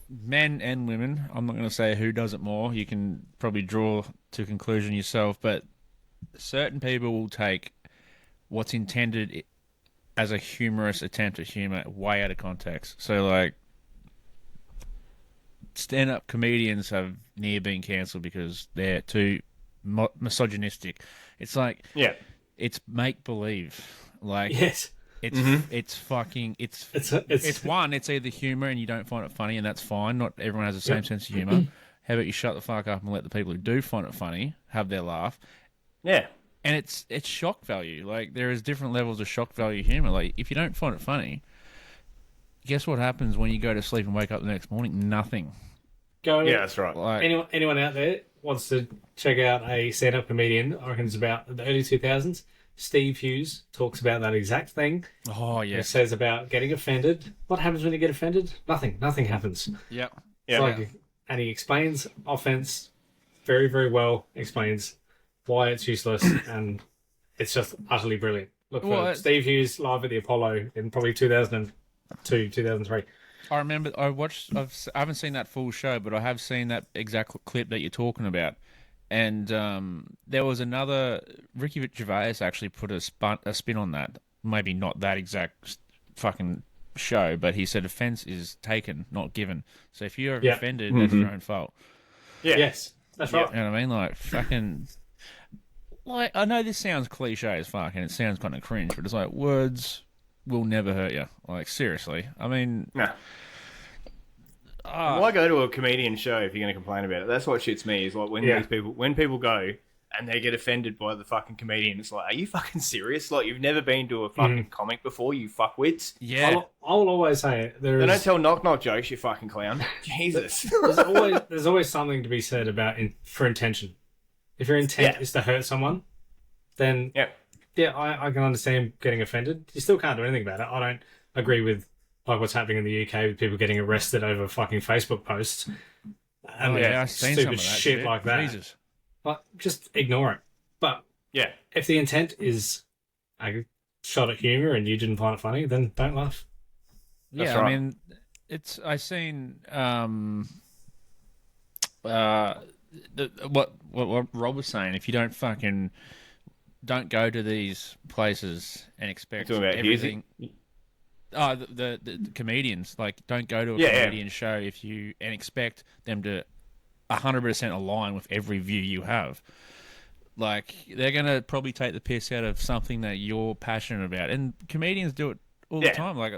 men and women. I'm not going to say who does it more. You can probably draw to a conclusion yourself, but certain people will take what's intended as a humorous attempt at humor way out of context. So like stand-up comedians have near been cancelled because they're too misogynistic. It's like Yeah. it's make-believe. Like Yes. it's fucking it's It's one, it's either humor and you don't find it funny, and that's fine. Not everyone has the same sense of humor. How about you shut the fuck up and let the people who do find it funny have their laugh? Yeah. And it's shock value. Like there is different levels of shock value humor. Like if you don't find it funny, guess what happens when you go to sleep and wake up the next morning? Nothing. go. Yeah, that's right. Like Anyone out there wants to check out a stand-up comedian, I reckon it's about the early 2000s. Steve Hughes talks about that exact thing. oh He yes, says about getting offended. What happens when you get offended? Nothing. Nothing happens. yep. Yeah. It's like, and he explains offense very, very well. Explains why it's useless, and it's just utterly brilliant. Look for Well, Steve Hughes live at the Apollo in probably 2002, 2003. I remember I haven't seen that full show, but I have seen that exact clip that you're talking about. And there was another Ricky Gervais actually put a spin on that. Maybe not that exact fucking show, but he said offense is taken, not given. So if you're Yeah. offended, that's your own fault. Yeah. Yes, that's right. You know what I mean? Like fucking. Like I know this sounds cliche as fuck, and it sounds kind of cringe, but it's like words will never hurt you. Like seriously, I mean, No. Why go to a comedian show if you're going to complain about it? That's what shits me. Is like when Yeah. when people go and they get offended by the fucking comedian. It's like, are you fucking serious? Like you've never been to a fucking comic before, you fuckwits. yeah, I'll always say it. They don't There's tell knock jokes, you fucking clown. Jesus. there's always something to be said about for intention. If your intent Yeah. is to hurt someone, then Yeah. I can understand getting offended. You still can't do anything about it. I don't agree with like what's happening in the UK with people getting arrested over fucking Facebook posts and I've seen stupid some of that shit like that. Jesus. Like, just ignore it. But Yeah. if the intent is a shot at humour and you didn't find it funny, then don't laugh. That's Yeah, I right. mean, I seen what Rob was saying. If you don't go to these places and expect You're talking about everything. Oh, the comedians, like, don't go to a Yeah. comedian show if you and expect them to 100% align with every view you have. Like, they're gonna probably take the piss out of something that you're passionate about, and comedians do it all the Yeah. time. Like,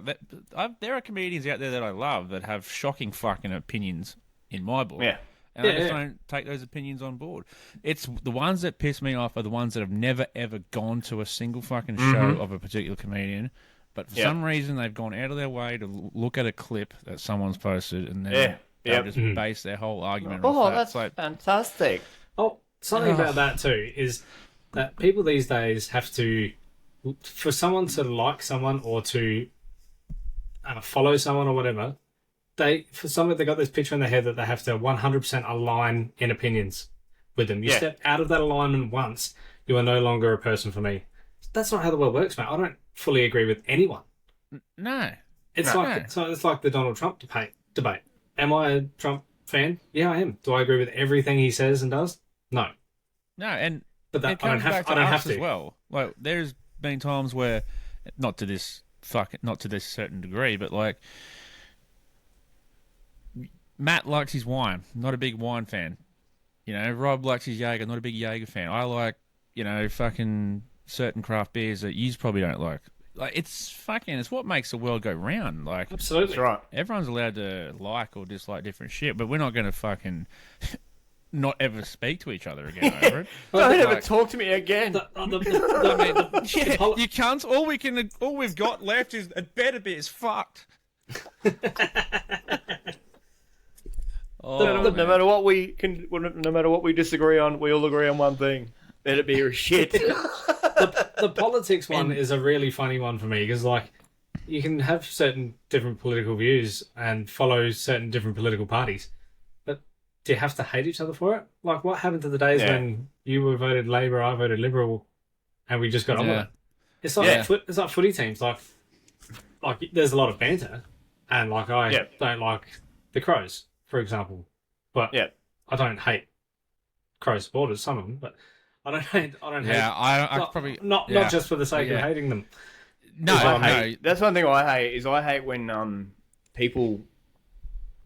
there are comedians out there that I love that have shocking fucking opinions in my book. Yeah. And I Yeah, just yeah. don't take those opinions on board. It's the ones that piss me off are the ones that have never ever gone to a single fucking show of a particular comedian, but for Yeah. some reason they've gone out of their way to look at a clip that someone's posted and then Yeah. they'll Yep. just base their whole argument Oh, off that. that's It's like, fantastic. Oh, something Ugh. about that too is that people these days have to, for someone to like someone or to follow someone or whatever, for some of they got this picture in their head that they have to 100% align in opinions with them. You Yeah. step out of that alignment once, you are no longer a person for me. That's not how the world works, mate. I don't fully agree with anyone. No. It's No. it's like the Donald Trump debate. Am I a Trump fan? Yeah, I am. Do I agree with everything he says and does? No. No, and But it I don't comes back to I don't us have to. as well. Like, there's been times where, not to this certain degree, but like, Matt likes his wine. Not a big wine fan. You know, Rob likes his Jaeger. Not a big Jaeger fan. I like, fucking certain craft beers that you probably don't like. Like, it's what makes the world go round. Like, Absolutely. That's right. everyone's allowed to like or dislike different shit, but we're not going to fucking not ever speak to each other again over it. Don't ever Like- talk to me again. Yeah, you can't. All we've got left is it better be as fucked. No matter what no matter what we disagree on, we all agree on one thing: let it be your shit. The politics one is a really funny one for me because, like, you can have certain different political views and follow certain different political parties, but do you have to hate each other for it? Like, what happened to the days Yeah. when you were voted Labour, I voted Liberal, and we just got on with Yeah. it? It's like Yeah. it's like footy teams. Like there's a lot of banter, and like I Yeah. don't like the Crows, for example, but Yeah. I don't hate Crow supporters. Some of them, but I don't hate. Yeah, I not, probably not yeah. just for the sake of Yeah. hating them. No, I no. hate, that's one thing I hate is I hate when people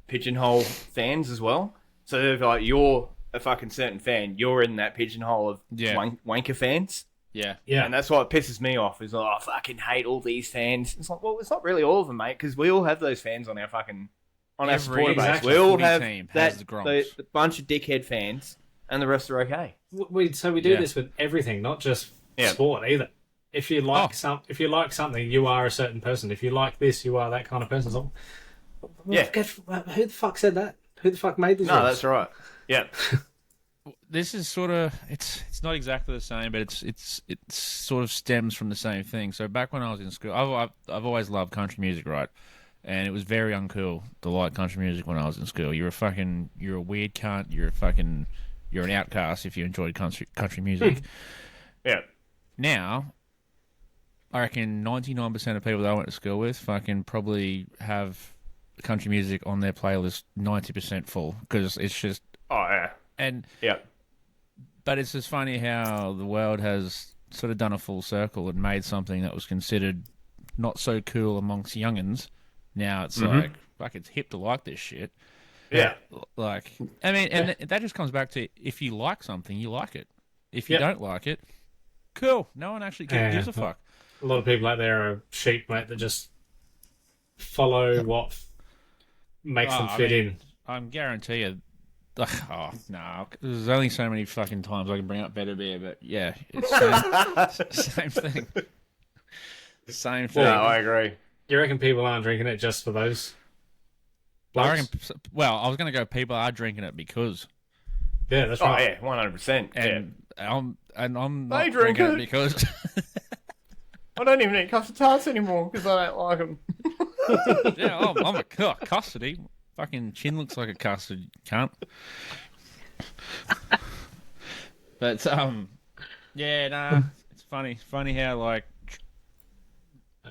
pigeonhole fans as well. So if like you're a fucking certain fan, you're in that pigeonhole of Yeah. wanker fans. Yeah, Yeah, And that's what pisses me off is like, I fucking hate all these fans. It's like, well, it's not really all of them, mate, because we all have those fans on our fucking our Every supporter base. exactly We all footy have team that has the Gronks. the bunch of dickhead fans, and the rest are okay. we do Yeah. this with everything, not just Yeah. sport either. If you like Oh. if you like something, you are a certain person. If you like this, you are that kind of person. So, Yeah. who the fuck said that? Who the fuck made this? No, that's right. Yeah, this is sort of it's not exactly the same, but it sort of stems from the same thing. So back when I was in school, I've always loved country music, right? And it was very uncool to like country music when I was in school. You're a weird cunt. You're an outcast if you enjoyed country music. yeah, Now, I reckon 99% of people that I went to school with fucking probably have country music on their playlist 90% full because it's just oh yeah, and. yeah, But it's just funny how the world has sort of done a full circle and made something that was considered not so cool amongst youngins. Now it's like, fuck, it's hip to like this shit. yeah. Like, I mean, and that just comes back to if you like something, you like it. If you Yep. don't like it, cool. No one actually gives a fuck. A lot of people out there are sheep, mate, that just follow what makes them I fit mean, in. I guarantee you. Oh no! There's only so many fucking times I can bring up better beer, but yeah, it's same thing. Same thing. No, I agree. You reckon people aren't drinking it just for those? I blokes? reckon, well, I was going to go. People are drinking it because, Yeah, that's Oh right. yeah, 100%. Yeah. and I'm They not drink drinking it. it because. I don't even eat custard tarts anymore because I don't like them. Yeah, I'm a custody. Fucking chin looks like a custard, cunt. But yeah, nah, it's funny how like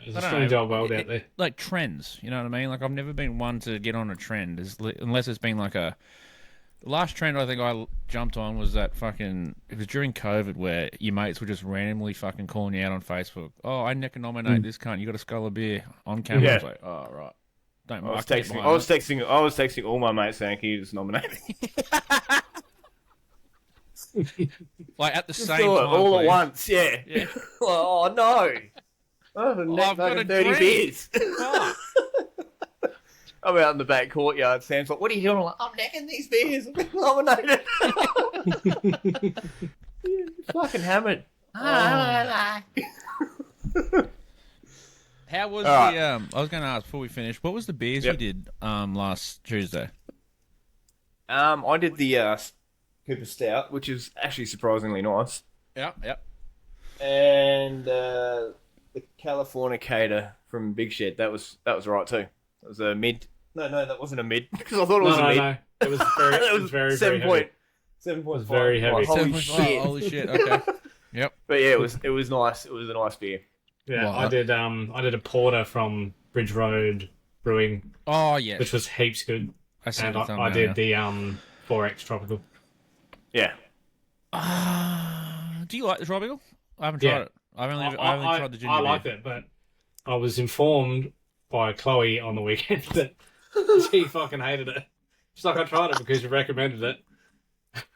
It's I a don't strange know, old world out there. like trends. You know what I mean? Like I've never been one to get on a trend, unless it's been like a. The last trend I think I jumped on was that fucking. It was during COVID where your mates were just randomly fucking calling you out on Facebook. Oh, I never nominate this cunt. You got a skull of beer on camera. Yeah. I was like, oh right. Don't. I was can get texting. behind I was that. texting. I was texting all my mates saying, "Can you just nominate me?" Like at the Just same do it time, all at please. once. Yeah. Yeah. Oh no! I've got a 30 drink. beers. Fuck. I'm out in the back courtyard. Sam's like, "What are you doing?" I'm like, "I'm necking these beers. I've been nominated." Fucking hammered. How was All the I was going to ask before we finish. What was the beers Yep. you did last Tuesday? I did the Cooper Stout, which is actually surprisingly nice, Yep. and the Californicator from Big Shed. That was right too. It was a No, that wasn't a mid because I thought it No, was a no, mid. no. It was very, it was very, 7 very point. heavy. 7.5. very heavy. Holy 7.5. shit! Holy shit. Okay. Yep. But yeah, it was nice. It was a nice beer. Yeah, Wow. I did a porter from Bridge Road Brewing, Oh yeah. which was heaps good, I see and the I thumbnail did now. the 4X tropical. Yeah. Do you like the tropical? I haven't Yeah. tried it. I've only tried the ginger I beer. liked it, but I was informed by Chloe on the weekend that she fucking hated it. She's like, I tried it because you recommended it.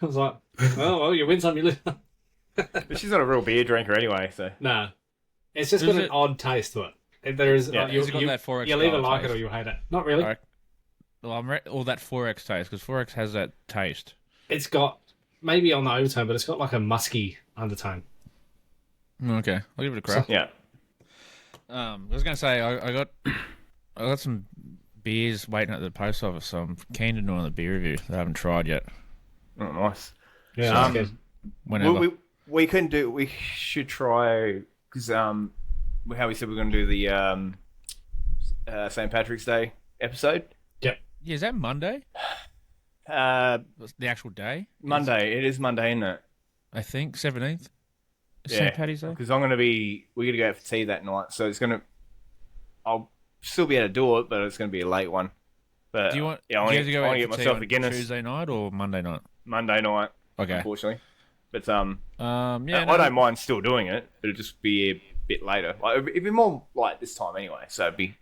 I was like, oh well, you win some, you lose some. But she's not a real beer drinker anyway, so. Nah, it's just Does got an it- odd taste to it. There is, Yeah. Has it got that 4X you'll either style like it taste? or you'll hate it. Not really. Alright. Well, all that 4X taste because 4X has that taste. It's got maybe on the overtone, but it's got like a musky undertone. Okay, I'll give it a crack. Yeah. I was gonna say I got some beers waiting at the post office, so I'm keen to do another beer review that I haven't tried yet. Oh, nice. Yeah, Um, that's good. Whenever. We can do. We should try because how we said we're going to do the St. Patrick's Day episode. Yeah, is that Monday? Uh, The actual day? Monday. It is Monday, isn't it? I think 17th. Yeah. St. Paddy's Day. Because we're going to go out for tea that night, so it's going to. I'll still be able to do it, but it's going to be a late one. But Do you want? Yeah, I do want you have to go to out get for tea myself on a Guinness Tuesday night or Monday night? Monday night, Okay. unfortunately. But Yeah. I no, don't mind still doing it. It'll just be a bit later. Like it'd be more like this time anyway. So it'd be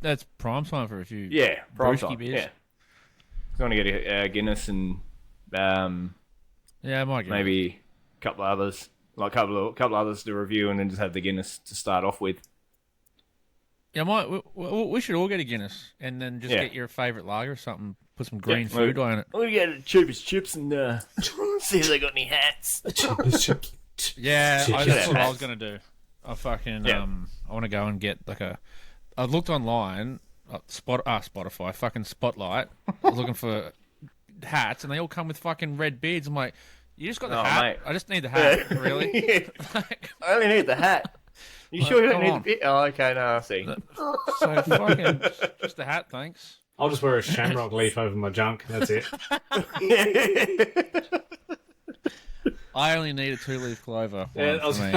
That's prime time for a few. prime Brewski time. beers. Yeah, I'm gonna get a Guinness and Yeah, I might get maybe a couple of others, like a couple others to review, and then just have the Guinness to start off with. Yeah, we should all get a Guinness and then just Yeah. get your favourite lager or something. Put some green Yeah, food on it. I'm gonna get cheapest chips and see if they got any hats. Yeah, Chips. that's what I was gonna do. I fucking Yeah. I want to go and get like a. I looked online, Spotify, fucking Spotlight. I was looking for hats, and they all come with fucking red beads. I'm like, you just got the Oh, hat. mate. I just need the hat, really. Yeah. Like, I only need the hat. You Well, sure you don't come need on. the bit? Oh, okay, no, I see. so fucking just the hat, thanks. I'll just wear a shamrock leaf over my junk. That's it. I only need a 2-leaf clover. Yeah, one I was, for me.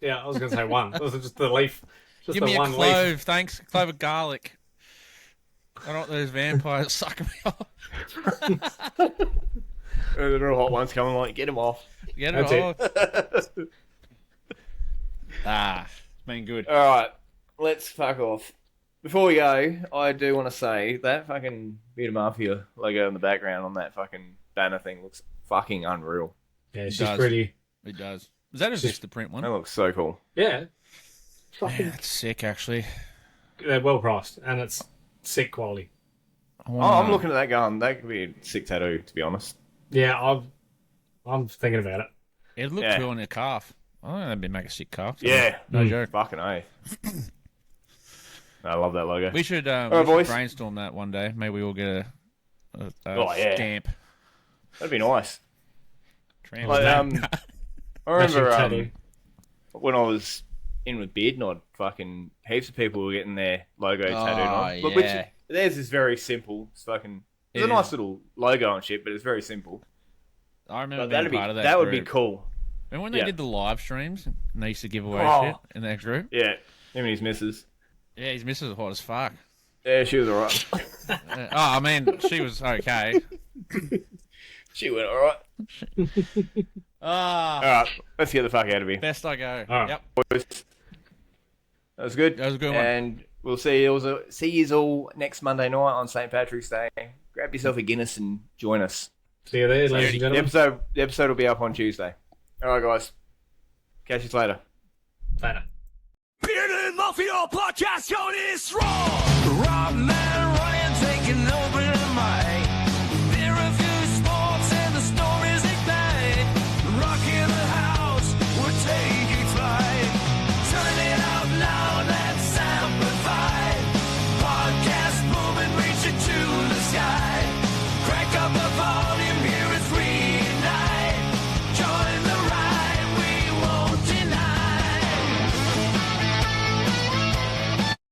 I was gonna say one. It was just the leaf. Just Give the me a one clove, leaf. thanks. Clove of garlic. I don't want those vampires sucking me off. The real hot ones coming, like, get them off. Get it That's off. It's been good. All right, let's fuck off. Before we go, I do want to say that fucking Beer Mafia logo in the background on that fucking banner thing looks fucking unreal. Yeah, she's does. pretty. It does. Is that a Vista print one? That looks so cool. Yeah, Yeah, that's sick, actually. they're well priced and it's sick quality. I Oh, wanna- I'm looking at that gun. That could be a sick tattoo, to be honest. Yeah, I'm thinking about it. It'd look Yeah. cool on your calf. I don't know, that'd make a sick calf. Yeah, No joke. fucking A. I love that logo. We should, right, we should boys. brainstorm that one day. Maybe we all get a Oh, yeah. stamp. That'd be nice. Tramp Like, stamp. I remember Matching tattoo. when I was in with Beardnod, fucking heaps of people were getting their logo tattooed on. yeah. But which theirs is very simple. It's fucking. It's It a nice is. little logo and shit, but it's very simple. I remember But being that'd be part of that. that would be group. cool. Remember when they yeah. did the live streams and they used to give away Oh. shit in that group? Yeah, him and his missus. Yeah, his missus was hot as fuck. Yeah, she was alright. I mean, she was okay. She went alright. Ah, Alright, let's get the fuck out of here. best I go. All right. Yep, Boys. That was good. that was a good one. And we'll see you all next Monday night on St. Patrick's Day. Grab yourself a Guinness and join us. See you there, ladies and The gentlemen. episode will be up on Tuesday. Alright guys. Catch you later. Later. Bearded Mafia Podcast, yo, this raw.